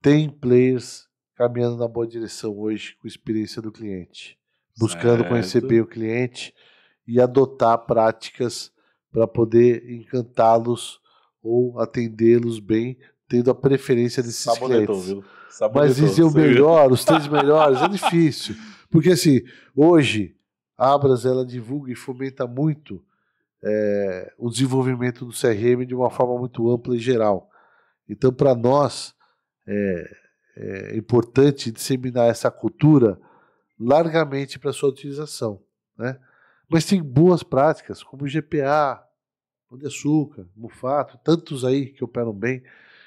Tem players caminhando na boa direção hoje com experiência do cliente. Buscando conhecer bem o cliente e adotar práticas para poder encantá-los ou atendê-los bem, tendo a preferência desses clientes. Viu? Mas dizer o melhor, os 3 melhores, é difícil. Porque assim, hoje, a Abras ela divulga e fomenta muito o desenvolvimento do CRM de uma forma muito ampla e geral. Então, para nós, é importante disseminar essa cultura largamente para sua utilização, né? Mas tem boas práticas, como o GPA, Pão de Açúcar, Mufato, tantos aí que operam bem.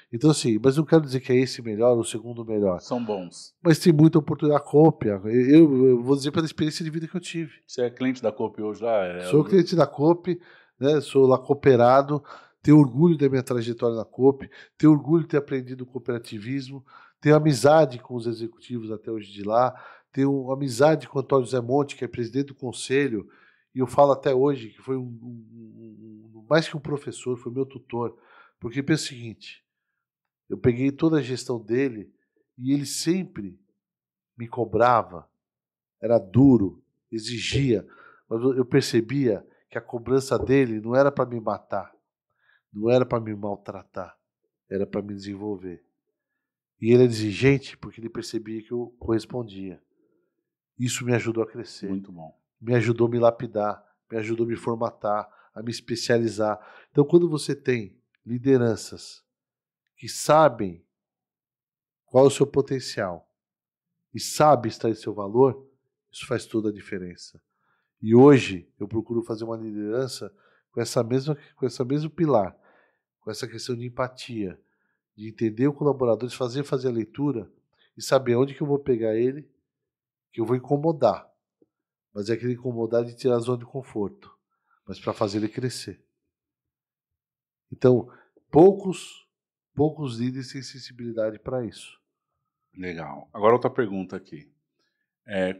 Então, assim, mas não quero dizer que é esse melhor ou o segundo melhor. São bons. Mas tem muita oportunidade. A Cópia, eu vou dizer pela experiência de vida que eu tive. Você é cliente da Coop hoje lá? Sou cliente da Coop, né? Sou lá cooperado, tenho orgulho da minha trajetória na Coop, tenho orgulho de ter aprendido cooperativismo, tenho amizade com os executivos até hoje de lá, tenho amizade com o Antônio Zé Monte, que é presidente do conselho, e eu falo até hoje que foi mais que um professor, foi meu tutor, porque pensa o seguinte, eu peguei toda a gestão dele e ele sempre me cobrava, era duro, exigia, mas eu percebia que a cobrança dele não era para me matar, não era para me maltratar, era para me desenvolver. E ele era exigente porque ele percebia que eu correspondia. Isso me ajudou a crescer. Muito bom. Me ajudou a me lapidar, me ajudou a me formatar, a me especializar. Então, quando você tem lideranças que sabem qual é o seu potencial e sabem extrair seu valor, isso faz toda a diferença. E hoje eu procuro fazer uma liderança com essa mesmo pilar, com essa questão de empatia, de entender o colaborador, de fazer a leitura e saber onde que eu vou pegar ele, que eu vou incomodar. Mas é aquele incomodar de tirar a zona de conforto, mas para fazer ele crescer. Então, poucos líderes têm sensibilidade para isso. Legal. Agora outra pergunta aqui.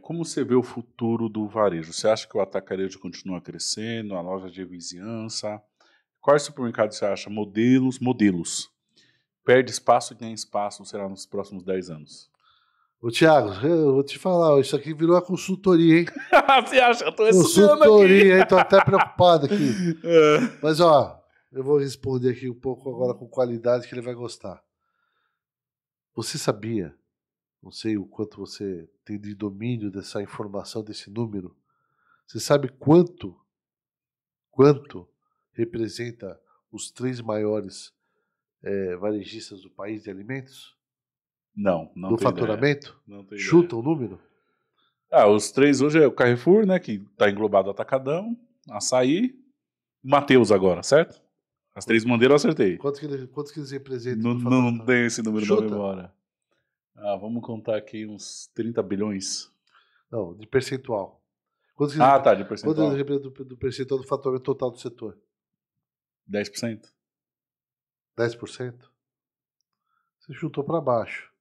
Como você vê o futuro do varejo? Você acha que o atacarejo continua crescendo, a loja de vizinhança? Quais supermercados você acha? Modelos. Perde espaço e ganha espaço, será nos próximos 10 anos? Ô, Thiago, eu vou te falar, isso aqui virou uma consultoria, hein? Você acha? Eu tô estudando aqui. Consultoria, hein? Tô até preocupado aqui. Mas, ó, eu vou responder aqui um pouco agora com qualidade que ele vai gostar. Você sabia, não sei o quanto você tem de domínio dessa informação, desse número, você sabe quanto representa os 3 maiores varejistas do país de alimentos? Não do faturamento? Não tem Chuta ideia. o número? Os 3 hoje é o Carrefour, né, que está englobado Atacadão, Açaí, Mateus agora, certo? As 3 bandeiras eu acertei. Quantos que eles representam? Não tem esse número Chuta. da memória. Vamos contar aqui uns 30 bilhões. Não, de percentual. De percentual. Quanto eles representam do percentual do faturamento total do setor? 10%. 10%? Você chutou para baixo.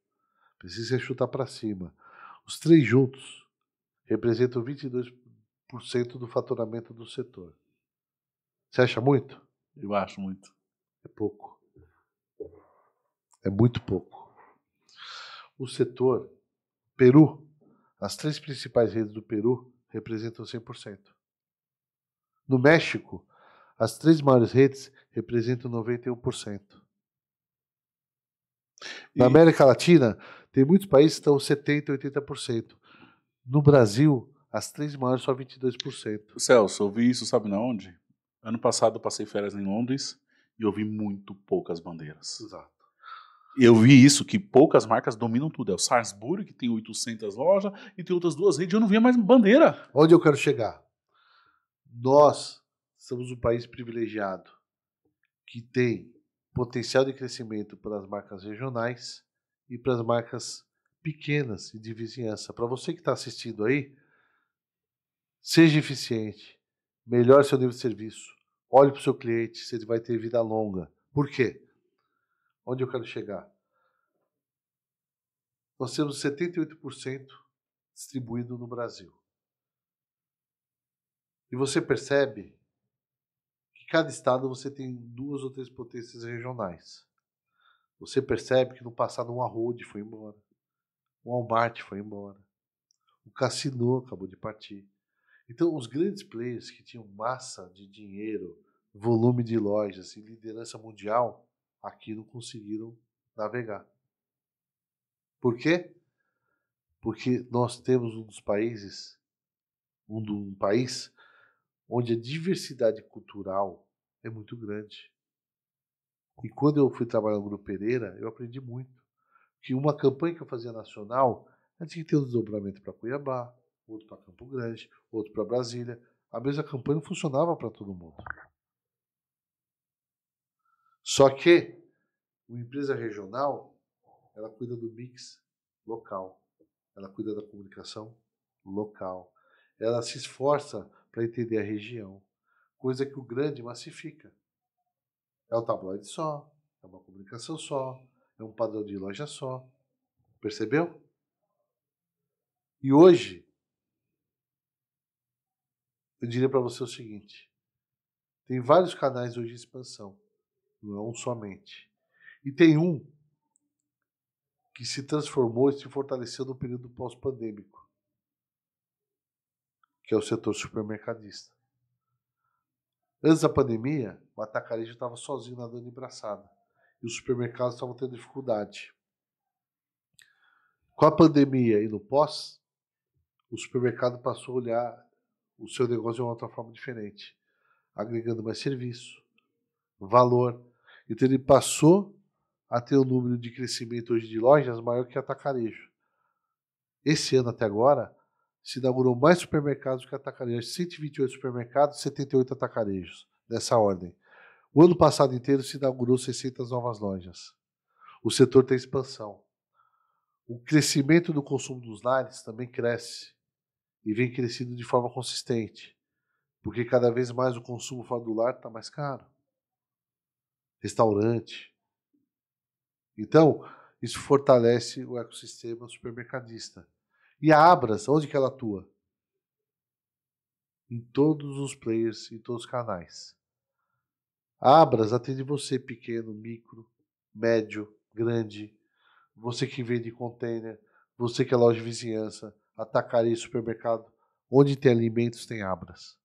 Precisa chutar para cima. Os 3 juntos representam 22% do faturamento do setor. Você acha muito? Eu acho muito. É pouco. É muito pouco. O setor Peru, as 3 principais redes do Peru representam 100%. No México, As 3 maiores redes representam 91%. Na América Latina, tem muitos países que estão 70%, 80%. No Brasil, as 3 maiores só 22%. Celso, eu vi isso, sabe na onde? Ano passado eu passei férias em Londres e eu vi muito poucas bandeiras. Exato. Eu vi isso, que poucas marcas dominam tudo. É o Sainsbury, que tem 800 lojas, e tem outras 2 redes, eu não via mais bandeira. Onde eu quero chegar? Nós somos um país privilegiado, que tem potencial de crescimento para as marcas regionais e para as marcas pequenas e de vizinhança. Para você que está assistindo aí, seja eficiente, melhore seu nível de serviço, olhe para o seu cliente, se ele vai ter vida longa. Por quê? Onde eu quero chegar? Nós temos 78% distribuído no Brasil. E você percebe que cada estado você tem 2 ou 3 potências regionais. Você percebe que no passado um Arrude foi embora, um Walmart foi embora, o Cassino acabou de partir. Então os grandes players que tinham massa de dinheiro, volume de lojas e liderança mundial, aqui não conseguiram navegar. Por quê? Porque nós temos um país onde a diversidade cultural é muito grande. E quando eu fui trabalhar no Grupo Pereira, eu aprendi muito. Que uma campanha que eu fazia nacional, a gente tinha que ter um desdobramento para Cuiabá, outro para Campo Grande, outro para Brasília. A mesma campanha não funcionava para todo mundo. Só que uma empresa regional, ela cuida do mix local. Ela cuida da comunicação local. Ela se esforça para entender a região. Coisa que o grande massifica. É um tabloide só, é uma comunicação só, é um padrão de loja só. Percebeu? E hoje, eu diria para você o seguinte: tem vários canais hoje de expansão, não é um somente. E tem um que se transformou e se fortaleceu no período pós-pandêmico, que é o setor supermercadista. Antes da pandemia, o atacarejo estava sozinho nadando de braçada e os supermercados estavam tendo dificuldade. Com a pandemia e no pós, o supermercado passou a olhar o seu negócio de uma outra forma diferente, agregando mais serviço, valor. Então ele passou a ter um número de crescimento hoje de lojas maior que atacarejo. Esse ano até agora, se inaugurou mais supermercados que atacarejos. 128 supermercados, 78 atacarejos, dessa ordem. O ano passado inteiro se inaugurou 600 novas lojas. O setor tem expansão. O crescimento do consumo dos lares também cresce e vem crescendo de forma consistente, porque cada vez mais o consumo fora do lar está mais caro. Restaurante. Então, isso fortalece o ecossistema supermercadista. E a Abras, onde que ela atua? Em todos os players, em todos os canais. A Abras atende você pequeno, micro, médio, grande, você que vende container, você que é loja de vizinhança, atacarejo, supermercado. Onde tem alimentos tem Abras.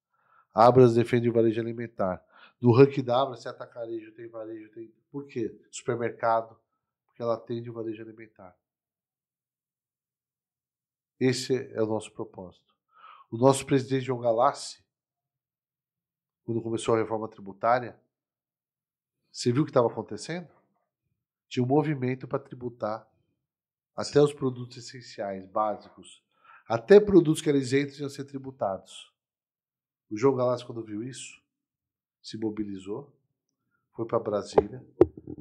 A Abras defende o varejo alimentar. No ranking da Abras, tem atacarejo, tem varejo, tem... Por quê? Supermercado, porque ela atende o varejo alimentar. Esse é o nosso propósito. O nosso presidente João Galassi, quando começou a reforma tributária, você viu o que estava acontecendo? Tinha um movimento para tributar até os produtos essenciais, básicos. Até produtos que eram isentos iam ser tributados. O João Galassi, quando viu isso, se mobilizou, foi para Brasília,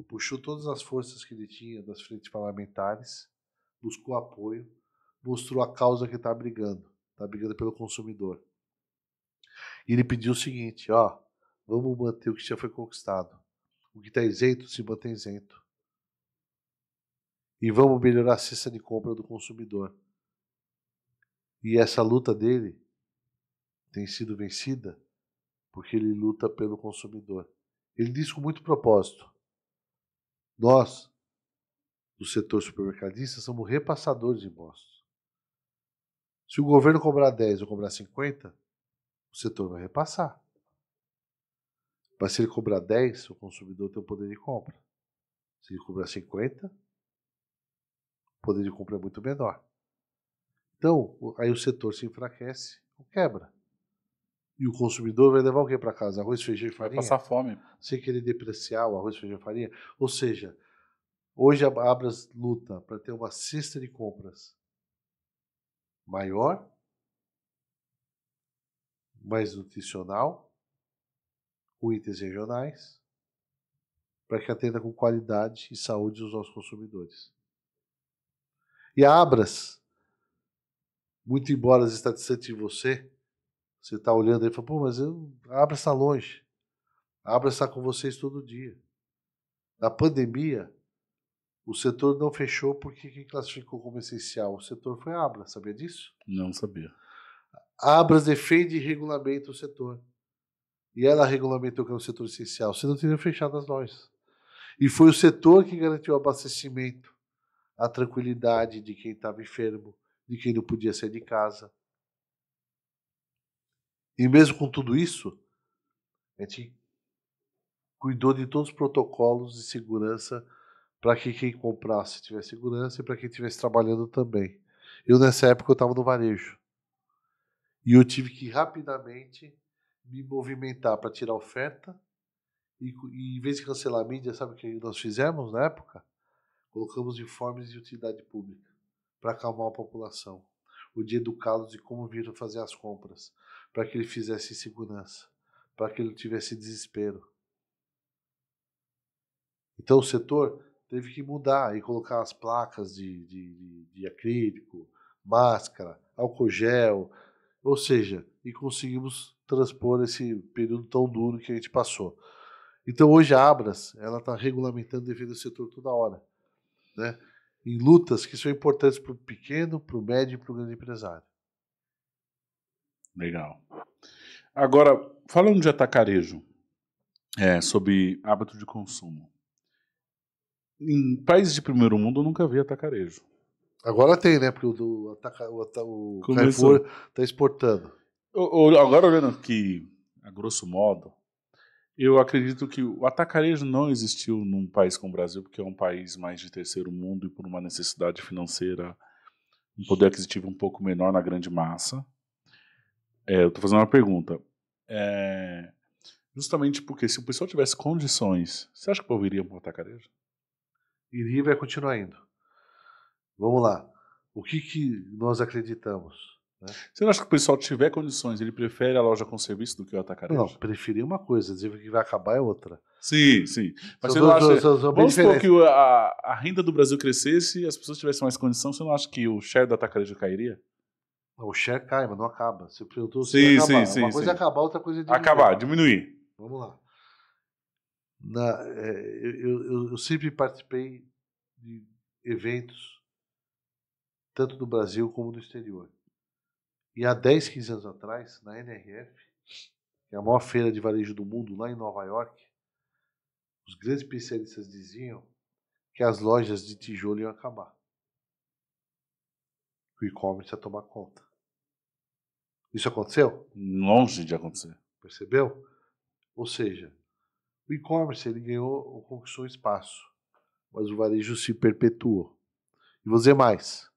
puxou todas as forças que ele tinha das frentes parlamentares, buscou apoio, mostrou a causa que está brigando pelo consumidor. E ele pediu o seguinte, vamos manter o que já foi conquistado. O que está isento se mantém isento. E vamos melhorar a cesta de compra do consumidor. E essa luta dele tem sido vencida porque ele luta pelo consumidor. Ele diz com muito propósito. Nós, do setor supermercadista, somos repassadores de impostos. Se o governo cobrar 10 ou cobrar 50, o setor vai repassar. Mas se ele cobrar 10, o consumidor tem o poder de compra. Se ele cobrar 50, o poder de compra é muito menor. Então, aí o setor se enfraquece ou quebra. E o consumidor vai levar o que para casa? Arroz, feijão e farinha? Vai passar fome. Sem querer depreciar o arroz, feijão e farinha? Ou seja, hoje a Abras luta para ter uma cesta de compras maior, mais nutricional, com itens regionais, para que atenda com qualidade e saúde os nossos consumidores. E a Abras, muito embora está distante de você está olhando aí e fala, pô, mas a Abras está longe. A Abras está com vocês todo dia. Na pandemia, o setor não fechou porque quem classificou como essencial? O setor foi a Abras, sabia disso? Não sabia. A Abras defende e regulamenta o setor. E ela regulamentou que é um setor essencial. Você não teria fechado as lojas. E foi o setor que garantiu o abastecimento, a tranquilidade de quem estava enfermo, de quem não podia sair de casa. E mesmo com tudo isso, a gente cuidou de todos os protocolos de segurança para que quem comprasse tivesse segurança e para quem estivesse trabalhando também. Eu, nessa época, eu estava no varejo. E eu tive que rapidamente me movimentar para tirar oferta. E em vez de cancelar a mídia, sabe o que nós fizemos na época? Colocamos informes de utilidade pública para acalmar a população. De educá-los de como vir fazer as compras, para que ele fizesse segurança, para que ele não tivesse desespero. Então o setor teve que mudar e colocar as placas de acrílico, máscara, álcool gel, ou seja, e conseguimos transpor esse período tão duro que a gente passou. Então hoje a Abras está regulamentando devido ao setor toda hora, né? Em lutas que são importantes para o pequeno, para o médio e para o grande empresário. Legal. Agora, falando de atacarejo, sobre hábito de consumo. Em países de primeiro mundo eu nunca vi atacarejo. Agora tem, né? Porque o Carrefour está exportando. Agora olhando aqui, a grosso modo, eu acredito que o atacarejo não existiu num país como o Brasil, porque é um país mais de terceiro mundo e por uma necessidade financeira, um poder aquisitivo um pouco menor na grande massa. Eu estou fazendo uma pergunta. Justamente porque se o pessoal tivesse condições, você acha que o povo iria para o atacarejo? Iria e vai continuar indo. Vamos lá. O que nós acreditamos? Né? Você não acha que o pessoal tiver condições, ele prefere a loja com serviço do que o atacarejo? Não, preferir uma coisa, dizer que vai acabar é outra. Sim, sim. Mas você não acha... Vamos supor que a renda do Brasil crescesse e as pessoas tivessem mais condição, você não acha que o share do atacarejo cairia? O share cai, mas não acaba. Você perguntou se sim, acabar. Sim, uma coisa é acabar, outra coisa é diminuir. Acabar, diminuir. Vamos lá. Eu sempre participei de eventos, tanto no Brasil como no exterior. E há 10, 15 anos atrás, na NRF, que é a maior feira de varejo do mundo, lá em Nova York, os grandes especialistas diziam que as lojas de tijolo iam acabar. O e-commerce ia tomar conta. Isso aconteceu? Longe de acontecer. Percebeu? Ou seja, o e-commerce ele ganhou ou conquistou espaço, mas o varejo se perpetuou. E vou dizer mais.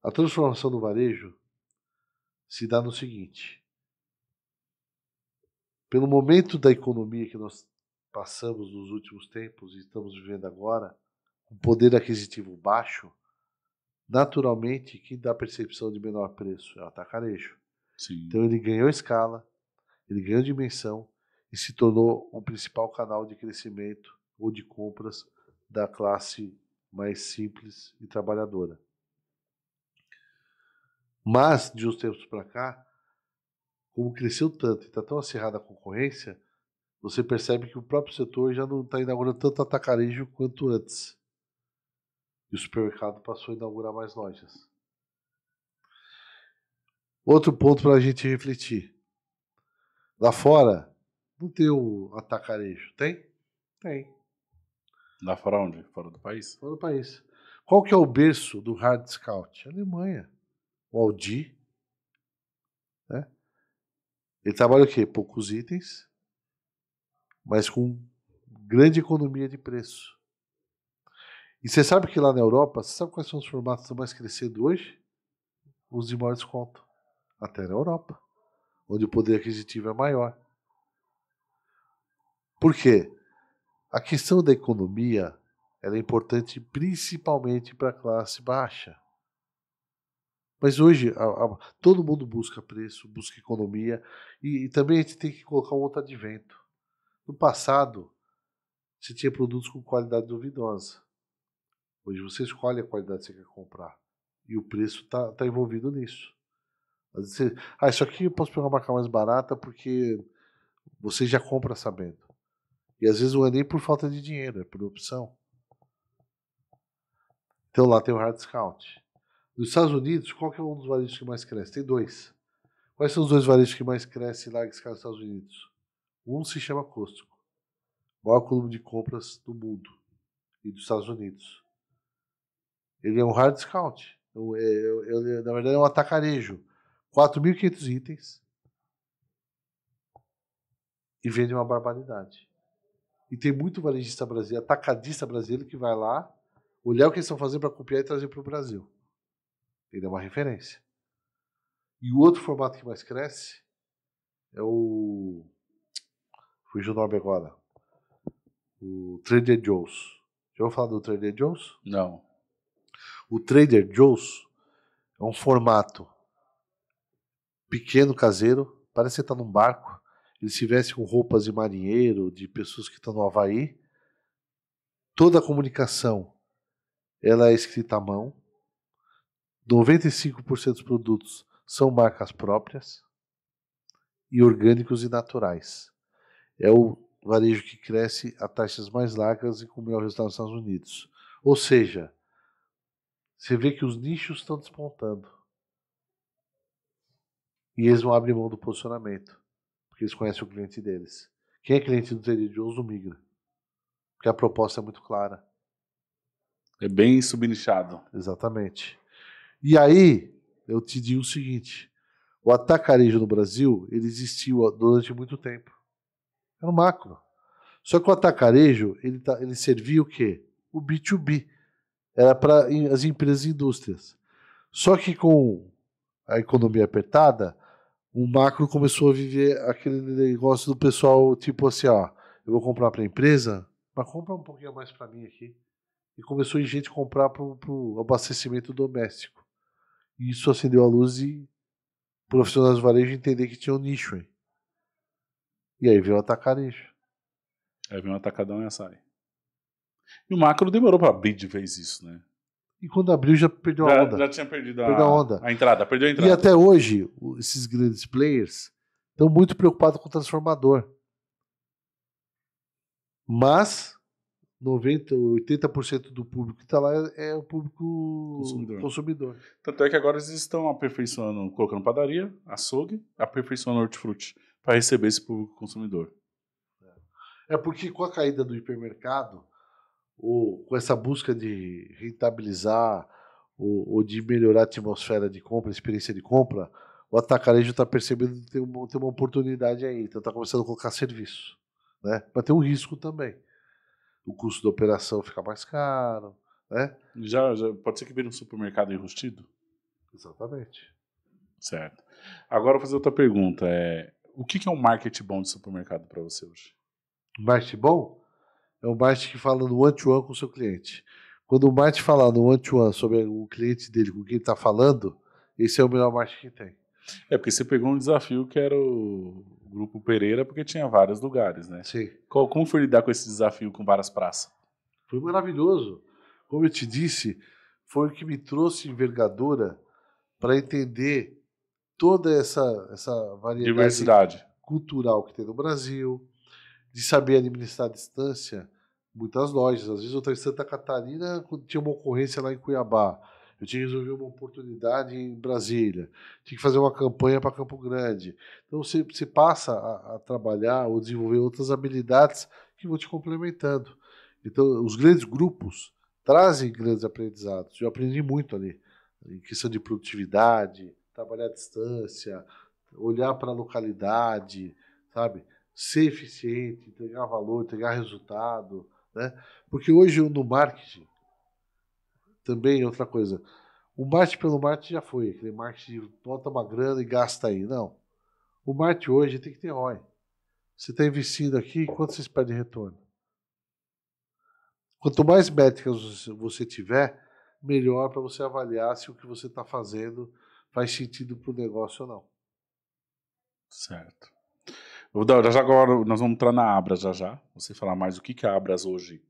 A transformação do varejo se dá no seguinte. Pelo momento da economia que nós passamos nos últimos tempos e estamos vivendo agora, com poder aquisitivo baixo, naturalmente, quem dá percepção de menor preço é o atacarejo. Sim. Então ele ganhou escala, ele ganhou dimensão e se tornou o principal canal de crescimento ou de compras da classe mais simples e trabalhadora. Mas, de uns tempos para cá, como cresceu tanto e está tão acirrada a concorrência, você percebe que o próprio setor já não está inaugurando tanto atacarejo quanto antes. E o supermercado passou a inaugurar mais lojas. Outro ponto para a gente refletir. Lá fora, não tem o atacarejo. Tem? Tem. Lá fora onde? Fora do país? Fora do país. Qual que é o berço do hard discount? A Alemanha. O Aldi. Né? Ele trabalha o quê? Poucos itens, mas com grande economia de preço. E você sabe que lá na Europa, você sabe quais são os formatos que estão mais crescendo hoje? Os de maior desconto. Até na Europa, onde o poder aquisitivo é maior. Por quê? A questão da economia ela é importante principalmente para a classe baixa. Mas hoje todo mundo busca preço, busca economia e também a gente tem que colocar um outro advento. No passado, você tinha produtos com qualidade duvidosa. Hoje você escolhe a qualidade que você quer comprar e o preço está envolvido nisso. Às vezes isso aqui eu posso pegar uma marca mais barata porque você já compra sabendo. E às vezes não é nem por falta de dinheiro, é por opção. Então lá tem o hard discount. Nos Estados Unidos, qual que é um dos varejos que mais cresce? Tem dois. Quais são os dois varejos que mais crescem lá em escala nos Estados Unidos? Um se chama Costco, o maior clube de compras do mundo e dos Estados Unidos. Ele é um hard discount. Na verdade é um atacarejo. 4.500 itens e vende uma barbaridade. E tem muito varejista brasileiro, atacadista brasileiro que vai lá olhar o que eles estão fazendo para copiar e trazer para o Brasil. Ele é uma referência. E o outro formato que mais cresce é o... Fugiu o nome agora. O Trader Joe's. Já ouviu falar do Trader Joe's? Não. O Trader Joe's é um formato pequeno, caseiro. Parece que você está num barco. Ele se veste com roupas de marinheiro, de pessoas que estão no Havaí. Toda a comunicação ela é escrita à mão. 95% dos produtos são marcas próprias e orgânicos e naturais. É o varejo que cresce a taxas mais largas e com o melhor resultado nos Estados Unidos. Ou seja, você vê que os nichos estão despontando. E eles não abrem mão do posicionamento, porque eles conhecem o cliente deles. Quem é cliente do Trader Joe's não migra, porque a proposta é muito clara. É bem subnichado. Exatamente. E aí, eu te digo o seguinte, o atacarejo no Brasil, ele existiu durante muito tempo. Era um macro. Só que o atacarejo, ele servia o quê? O B2B. Era para as empresas e indústrias. Só que com a economia apertada, o macro começou a viver aquele negócio do pessoal, tipo assim, ó, eu vou comprar para a empresa, mas compra um pouquinho mais para mim aqui. E começou a gente comprar para o abastecimento doméstico. E isso acendeu a luz e profissionais do varejo entender que tinha um nicho aí. E aí veio o atacarejo. Aí vem um atacadão e açaí. E o macro demorou para abrir de vez isso, né? E quando abriu já perdeu a onda. Já tinha perdido Perdeu a onda. a entrada, perdeu a entrada. E até hoje, esses grandes players estão muito preocupados com o transformador. Mas 90%, 80% do público que está lá é o público consumidor. Tanto é que agora eles estão aperfeiçoando, colocando padaria, açougue, aperfeiçoando hortifruti para receber esse público consumidor. É porque com a caída do hipermercado, ou com essa busca de rentabilizar ou de melhorar a atmosfera de compra, a experiência de compra, o atacarejo está percebendo que tem uma oportunidade aí, então está começando a colocar serviço, né? Mas tem um risco também. O custo da operação fica mais caro, né? Já pode ser que vire um supermercado enrustido? Exatamente. Certo. Agora eu vou fazer outra pergunta. O que é um marketing bom de supermercado para você hoje? Marketing bom é um marketing que fala no one-to-one com o seu cliente. Quando o marketing falar no one-to-one sobre o cliente dele, com quem ele está falando, esse é o melhor marketing que tem. Porque você pegou um desafio que era o Grupo Pereira, porque tinha vários lugares, né? Sim. Como foi lidar com esse desafio com várias praças? Foi maravilhoso. Como eu te disse, foi o que me trouxe envergadura para entender toda essa variedade diversidade cultural que tem no Brasil, de saber administrar a distância, muitas lojas. Às vezes eu estou em Santa Catarina, quando tinha uma ocorrência lá em Cuiabá. Eu tinha que resolver uma oportunidade em Brasília. Tinha que fazer uma campanha para Campo Grande. Então você passa a trabalhar ou desenvolver outras habilidades que vão te complementando. Então os grandes grupos trazem grandes aprendizados. Eu aprendi muito ali, em questão de produtividade, trabalhar à distância, olhar para a localidade, sabe? ser eficiente, entregar valor, entregar resultado, né? Porque hoje no marketing, também outra coisa, o marketing pelo marketing já foi, aquele marketing bota uma grana e gasta aí, não. O marketing hoje tem que ter ROI. Você está investindo aqui, quanto você espera de retorno? Quanto mais métricas você tiver, melhor para você avaliar se o que você está fazendo faz sentido para o negócio ou não. Certo. Já agora nós vamos entrar na Abras já. Você falar mais o que a Abras hoje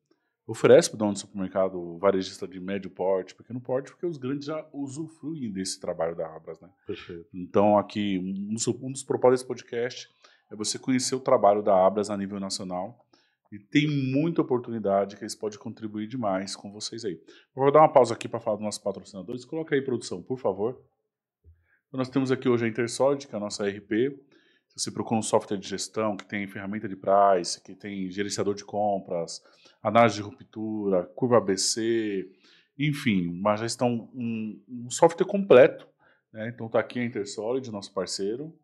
oferece para o dono do supermercado, varejista de médio porte, pequeno porte, porque os grandes já usufruem desse trabalho da Abras, né? Perfeito. Então aqui, um dos propósitos desse podcast é você conhecer o trabalho da Abras a nível nacional. E tem muita oportunidade que eles podem contribuir demais com vocês aí. Vou dar uma pausa aqui para falar dos nossos patrocinadores. Coloca aí, produção, por favor. Então, nós temos aqui hoje a Intersolid, que é a nossa RP. Se você procura um software de gestão que tem ferramenta de price, que tem gerenciador de compras, análise de ruptura, curva ABC, enfim, uma gestão, um software completo, né? Então está aqui a Intersolid, nosso parceiro.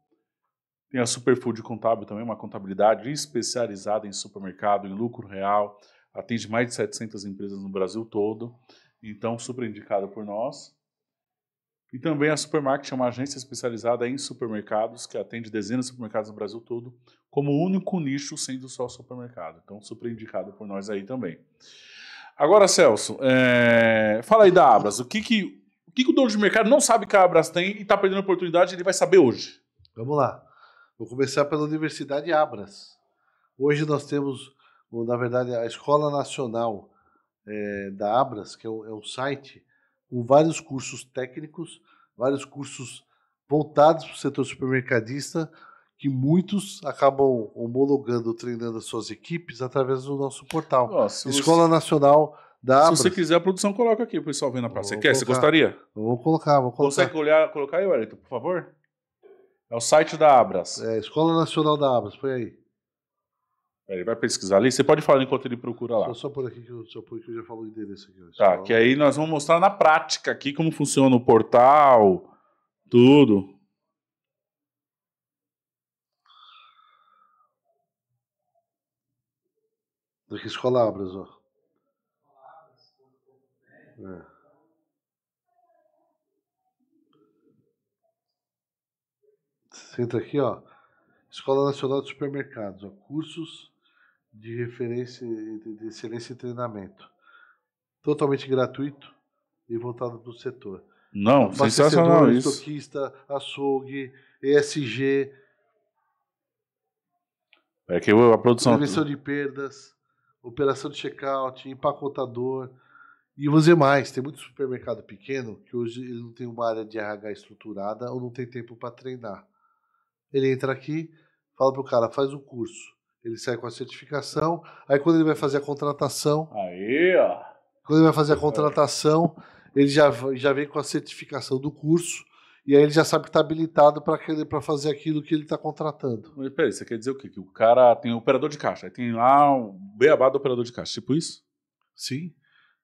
Tem a Superfood Contábil também, uma contabilidade especializada em supermercado, em lucro real, atende mais de 700 empresas no Brasil todo, então super indicada por nós. E também a Supermarket é uma agência especializada em supermercados, que atende dezenas de supermercados no Brasil todo, como único nicho sendo só supermercado. Então, super indicado por nós aí também. Agora, Celso, fala aí da Abras. O que o dono de mercado não sabe que a Abras tem e está perdendo a oportunidade, ele vai saber hoje? Vamos lá. Vou começar pela Universidade Abras. Hoje nós temos, na verdade, a Escola Nacional da Abras, que é um site com vários cursos técnicos, vários cursos voltados para o setor supermercadista, que muitos acabam homologando, treinando as suas equipes através do nosso portal. Nossa, Escola Nacional da Abras. Se você quiser, a produção coloca aqui, o pessoal vendo a praça. Você quer? Você gostaria? Vou colocar. Consegue colocar aí, Wellington, por favor? É o site da Abras. Escola Nacional da Abras, põe aí. Ele vai pesquisar ali. Você pode falar enquanto ele procura lá. Só por aqui que eu já falo o endereço aqui. Tá, que aí nós vamos mostrar na prática aqui como funciona o portal, tudo. Aqui, Escola Abras, ó. Você entra aqui, ó. Escola Nacional de Supermercados, ó. Cursos de referência, de excelência e treinamento. Totalmente gratuito e voltado para o setor. Não, sensacional isso. Estoquista, açougue, ESG. É que a produção... Prevenção de perdas, operação de checkout, empacotador. E vou dizer mais, tem muito supermercado pequeno que hoje ele não tem uma área de RH estruturada ou não tem tempo para treinar. Ele entra aqui, fala pro cara, faz o curso. Ele sai com a certificação, aí quando ele vai fazer a contratação... Aí, ó. Quando ele vai fazer a contratação, ele já vem com a certificação do curso, e aí ele já sabe que está habilitado para fazer aquilo que ele está contratando. Mas peraí, você quer dizer o quê? Que o cara tem o operador de caixa, aí tem lá o beabá do operador de caixa, tipo isso? Sim,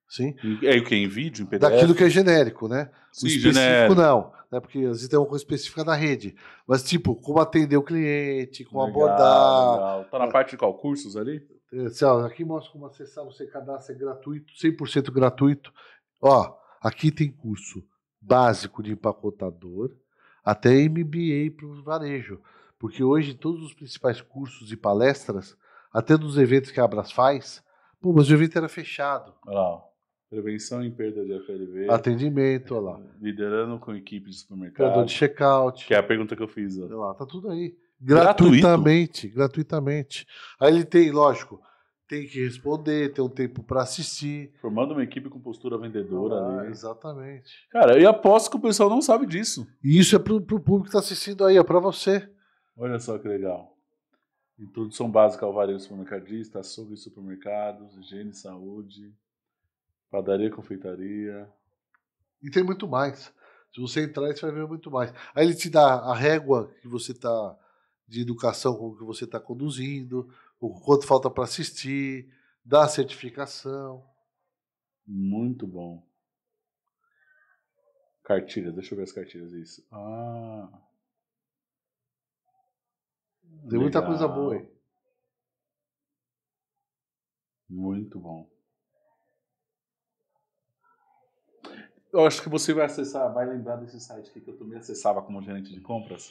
sim. E aí o que? Em vídeo, em PDF? Daquilo que é genérico, né? Sim, o específico genérico. não, né? Porque às vezes tem uma coisa específica na rede. Mas tipo, como atender o cliente, como Legal, abordar. legal. Tá na parte de qual? Cursos ali? Aqui mostra como acessar, você cadastra, é gratuito, 100% gratuito. Ó, aqui tem curso básico de empacotador, até MBA para o varejo. Porque hoje todos os principais cursos e palestras, até dos eventos que a Abras faz, mas o evento era fechado. Olha lá, ó. Prevenção em perda de FLV. Atendimento, olha lá. Liderando com equipe de supermercado. Operador de checkout. Que é a pergunta que eu fiz. Ó. Olha lá, tá tudo aí. Gratuitamente. Aí ele tem, lógico, tem que responder, tem um tempo para assistir. Formando uma equipe com postura vendedora ali. Exatamente. Cara, eu aposto que o pessoal não sabe disso. E isso é pro público que tá assistindo aí, é para você. Olha só que legal. Introdução básica ao varejo supermercadista, açougue e supermercados, higiene e saúde, padaria e confeitaria. E tem muito mais. Se você entrar, você vai ver muito mais. Aí ele te dá a régua que você tá de educação, como que você está conduzindo, o quanto falta para assistir, dá a certificação. Muito bom. Cartilhas, deixa eu ver as cartilhas, isso. Tem muita coisa boa aí. Muito bom. Eu acho que você vai acessar, vai lembrar desse site aqui que eu também acessava como gerente de compras.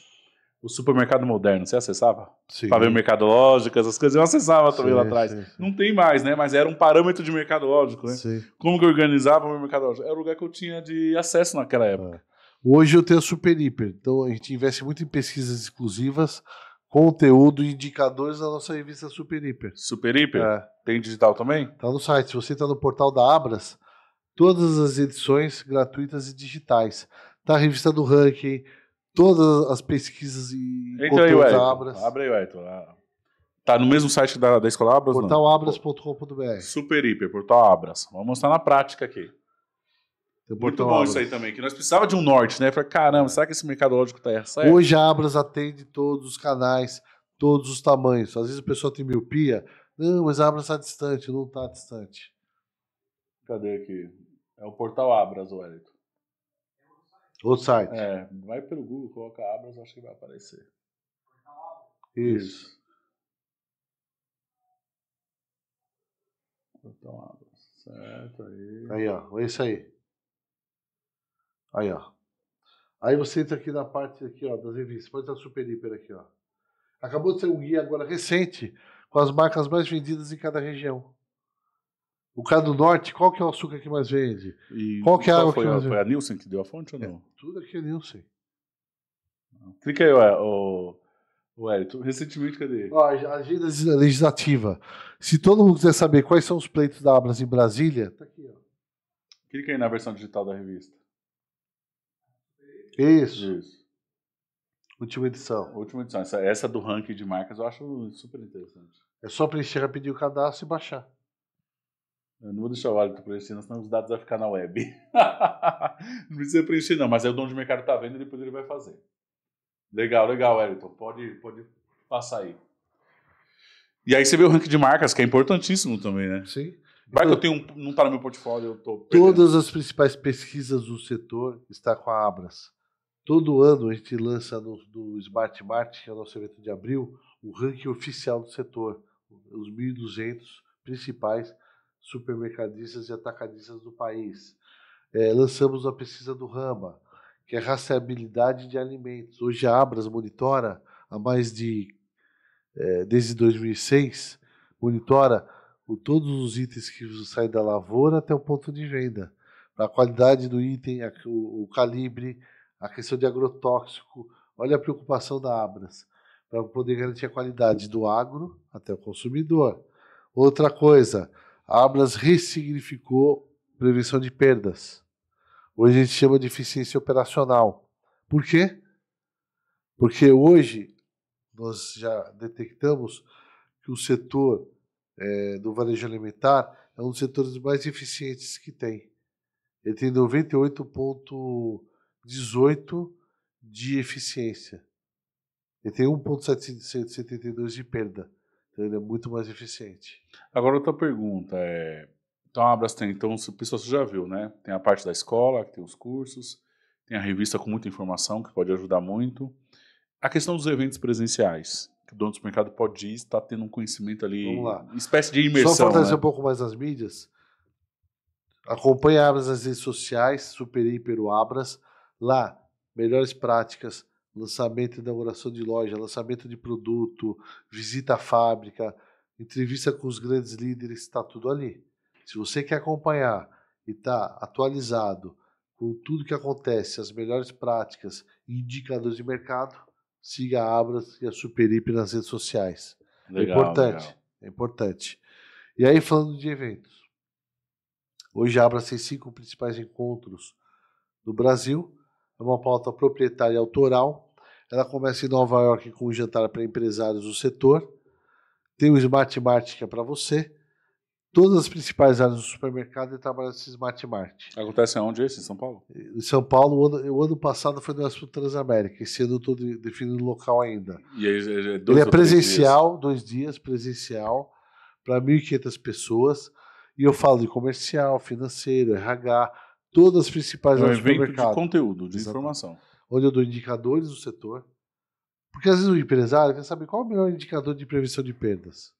O Supermercado Moderno, você acessava? Sim. Para ver mercadológico, essas coisas, eu acessava também lá Sim, atrás. sim, sim. Não tem mais, né? Mas era um parâmetro de mercadológico, né? Sim. Como que eu organizava o meu mercadológico? Era o lugar que eu tinha de acesso naquela época. Hoje eu tenho a Super Hiper, então a gente investe muito em pesquisas exclusivas, conteúdo e indicadores na nossa revista Super Hiper. Super Hiper? Tem digital também? Tá no site. Se você está no portal da Abras, todas as edições gratuitas e digitais. Tá a revista do ranking, todas as pesquisas e Entra aí, conteúdos da Wellington. Abras. Abre aí, Wellington. Tá no mesmo site da Escola Abras? Portalabras.com.br. Super Hiper, Portal Abras. Vamos mostrar na prática aqui. Muito bom isso aí também, que nós precisávamos de um norte, né? Falei, caramba, será que esse mercadológico tá certo? Hoje a Abras atende todos os canais, todos os tamanhos. Às vezes a pessoa tem miopia. Não, mas a Abras está distante. Não está distante. Cadê aqui? É o Portal Abras, Wellington. Outro site. Vai pelo Google, coloca Abras, acho que vai aparecer. Isso. Portal Abras, certo, aí. Aí, ó, é isso aí. Aí, ó. Aí você entra aqui na parte aqui, ó, das revistas. Pode estar Super Hiper aqui, ó. Acabou de ser um guia agora recente com as marcas mais vendidas em cada região. O cara do norte, qual que é o açúcar que mais vende? Qual que é a água que mais vende? Foi a Nielsen que deu a fonte ou não? Tudo aqui é Nielsen. Clica aí, o Wellington. Recentemente, cadê? Ó, a agenda legislativa. Se todo mundo quiser saber quais são os pleitos da Abras em Brasília, tá aqui, ó. Clica aí na versão digital da revista. Isso. Última edição. Última edição. Essa do ranking de marcas eu acho super interessante. É só preencher, pedir o cadastro e baixar. Eu não vou deixar o Wellington preencher, senão os dados vão ficar na web. Não precisa preencher não, mas aí o dono de mercado tá vendo e depois ele vai fazer. Legal, Wellington. Pode passar aí. E aí você vê o ranking de marcas, que é importantíssimo também, né? Sim. Vai que eu tenho não tá no meu portfólio, eu tô perdendo. Todas as principais pesquisas do setor estão com a Abras. Todo ano a gente lança no Smart Mart, que é o nosso evento de abril, o ranking oficial do setor. Os 1.200 principais supermercadistas e atacadistas do país. Lançamos a pesquisa do Rama, que é rastreabilidade de alimentos. Hoje a Abras monitora, desde 2006, monitora todos os itens que saem da lavoura até o ponto de venda. A qualidade do item, o calibre, a questão de agrotóxico. Olha a preocupação da Abras, para poder garantir a qualidade do agro até o consumidor. Outra coisa, a Abras ressignificou prevenção de perdas. Hoje a gente chama de eficiência operacional. Por quê? Porque hoje nós já detectamos que o setor do varejo alimentar é um dos setores mais eficientes que tem. Ele tem 98,18 de eficiência. Ele tem 1,772 de perda. Então ele é muito mais eficiente. Agora outra pergunta então a Abras tem, então o pessoal você já viu, né? Tem a parte da escola, que tem os cursos, tem a revista com muita informação que pode ajudar muito. A questão dos eventos presenciais, que o dono do supermercado pode ir, está tendo um conhecimento ali, Vamos lá. Espécie de imersão. Só fortalecer um pouco mais as mídias. Acompanhe a Abras nas redes sociais, Super Hiper Abras. Lá, melhores práticas, lançamento e inauguração de loja, lançamento de produto, visita à fábrica, entrevista com os grandes líderes, está tudo ali. Se você quer acompanhar e está atualizado com tudo que acontece, as melhores práticas e indicadores de mercado, siga a Abras e a Super Hiper nas redes sociais. Legal, É importante. E aí, falando de eventos. Hoje a Abras tem 5 principais encontros no Brasil. É uma pauta proprietária e autoral. Ela começa em Nova York com um jantar para empresários do setor. Tem o Smart Mart, que é para você. Todas as principais áreas do supermercado trabalham nesse Smart Mart. Acontece aonde esse? Em São Paulo? Em São Paulo, o ano passado foi no Expo Transamérica. Esse ano eu estou definindo o local ainda. E aí, ele é presencial, 2 dias, presencial, para 1.500 pessoas. E eu falo de comercial, financeiro, RH, todas as principais áreas do supermercado. É um evento de conteúdo, de informação. Onde eu dou indicadores do setor. Porque às vezes o empresário quer saber qual é o melhor indicador de prevenção de perdas.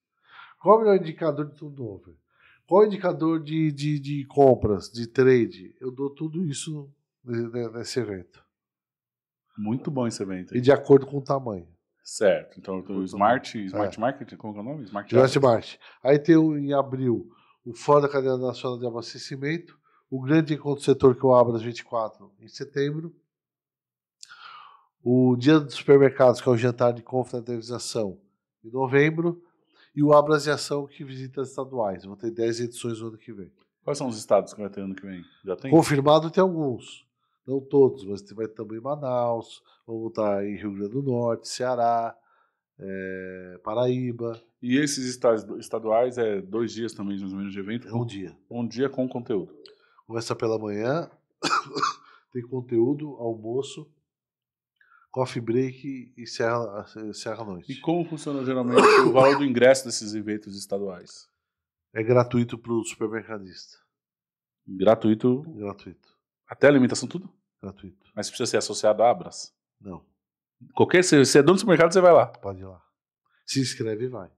Qual é o melhor indicador de turnover? Qual é o indicador de compras, de trade? Eu dou tudo isso nesse evento. Muito bom esse evento. E de acordo com o tamanho. Certo. Então, o Smart Market, como é o nome? Smart Market. Aí tem em abril o Fórum da Cadeia Nacional de Abastecimento, o grande encontro do setor que eu abro às 24 em setembro, o Dia dos Supermercados, que é o jantar de confraternização, em novembro, e o Abrasiação, que visita as estaduais. Vão ter 10 edições no ano que vem. Quais são os estados que vai ter ano que vem? Já tem? Confirmado tem alguns. Não todos, mas vai também em Manaus, vamos estar em Rio Grande do Norte, Ceará, Paraíba. E esses estaduais 2 dias também, mais ou menos, de evento? É um dia. Um dia com conteúdo. Começa pela manhã, tem conteúdo, almoço, coffee break e serra à noite. E como funciona geralmente o valor do ingresso desses eventos estaduais? É gratuito para o supermercadista. Gratuito? Gratuito. Até a alimentação, tudo? Gratuito. Mas precisa ser associado a Abras? Não. Se é dono do supermercado, você vai lá? Pode ir lá. Se inscreve e vai.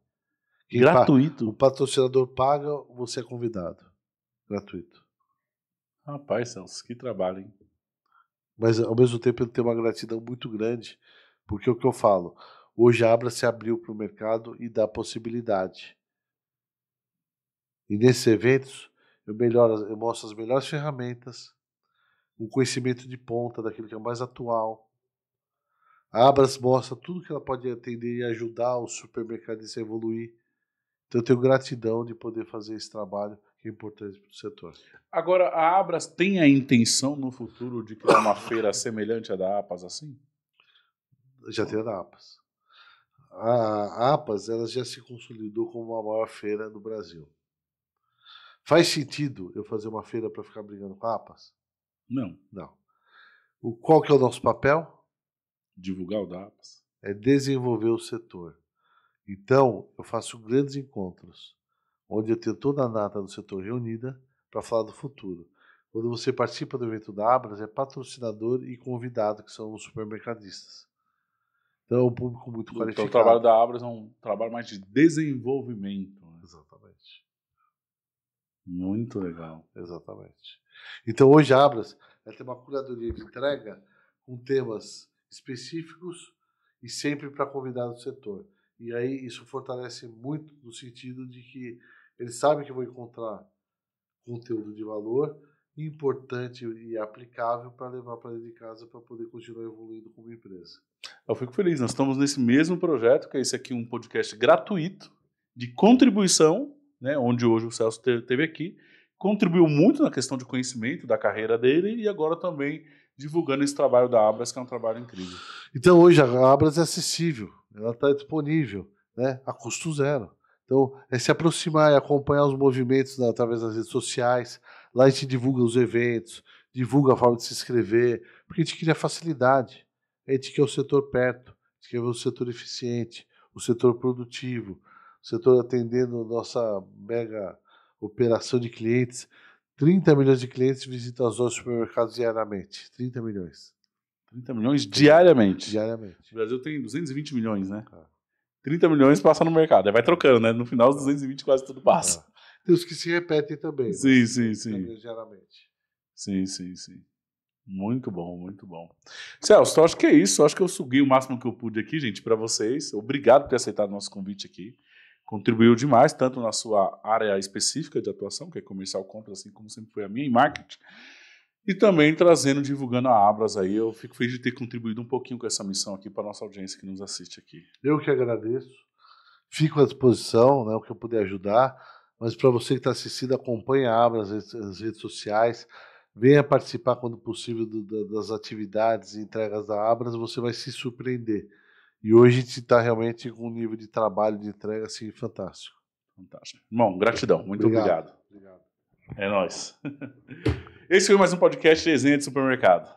Gratuito? O patrocinador paga, você é convidado. Gratuito. Rapaz, Celso, que trabalho, hein? Mas, ao mesmo tempo, ele tem uma gratidão muito grande, porque o que eu falo, hoje a Abra se abriu para o mercado e dá possibilidade. E nesses eventos, eu mostro as melhores ferramentas, um conhecimento de ponta daquilo que é mais atual. A Abras mostra tudo que ela pode atender e ajudar o supermercadista a evoluir. Então eu tenho gratidão de poder fazer esse trabalho que é importante para o setor. Agora, a Abras tem a intenção no futuro de criar uma feira semelhante à da APAS assim? Já tem a da APAS. A APAS ela já se consolidou como a maior feira do Brasil. Faz sentido eu fazer uma feira para ficar brigando com a APAS? Não. Não. Qual que é o nosso papel? Divulgar o da APAS. É desenvolver o setor. Então, eu faço grandes encontros, onde eu tenho toda a nata do setor reunida para falar do futuro. Quando você participa do evento da Abras, é patrocinador e convidado, que são os supermercadistas. Então, é um público muito qualificado. Então, o trabalho da Abras é um trabalho mais de desenvolvimento. Né? Exatamente. Muito legal. Exatamente. Então, hoje a Abras tem uma curadoria de entrega com temas específicos e sempre para convidado do setor. E aí isso fortalece muito no sentido de que eles sabem que vão encontrar conteúdo de valor importante e aplicável para levar para dentro de casa para poder continuar evoluindo como empresa. Eu fico feliz. Nós estamos nesse mesmo projeto, que é esse aqui, um podcast gratuito de contribuição, né, onde hoje o Celso esteve aqui, contribuiu muito na questão de conhecimento da carreira dele e agora também divulgando esse trabalho da Abras, que é um trabalho incrível. Então hoje a Abras é acessível, ela está disponível, né, a custo zero. Então é se aproximar e acompanhar os movimentos através das redes sociais. Lá a gente divulga os eventos, divulga a forma de se inscrever, porque a gente queria facilidade. A gente quer o setor perto, a gente quer ver o setor eficiente, o setor produtivo, o setor atendendo nossa mega operação de clientes. 30 milhões de clientes visitam as lojas de supermercados diariamente. 30 milhões. 30 milhões diariamente? Diariamente. O Brasil tem 220 milhões, né? 30 milhões passa no mercado. Aí vai trocando, né? No final, os 220 quase tudo passa. Tem os que se repetem também. Sim. Diariamente. Sim. Muito bom, muito bom. Celso, eu acho que é isso. Eu acho que eu suguei o máximo que eu pude aqui, gente, para vocês. Obrigado por ter aceitado o nosso convite aqui. Contribuiu demais, tanto na sua área específica de atuação, que é comercial compras, assim como sempre foi a minha, em marketing, e também divulgando a Abras aí. Eu fico feliz de ter contribuído um pouquinho com essa missão aqui para a nossa audiência que nos assiste aqui. Eu que agradeço. Fico à disposição, né, o que eu puder ajudar, mas para você que está assistindo, acompanhe a Abras nas redes sociais, venha participar quando possível das atividades e entregas da Abras, você vai se surpreender. E hoje a gente está realmente com um nível de trabalho, de entrega assim, fantástico. Fantástico. Irmão, gratidão. Muito obrigado. É nóis. Esse foi mais um podcast Resenha de Supermercado.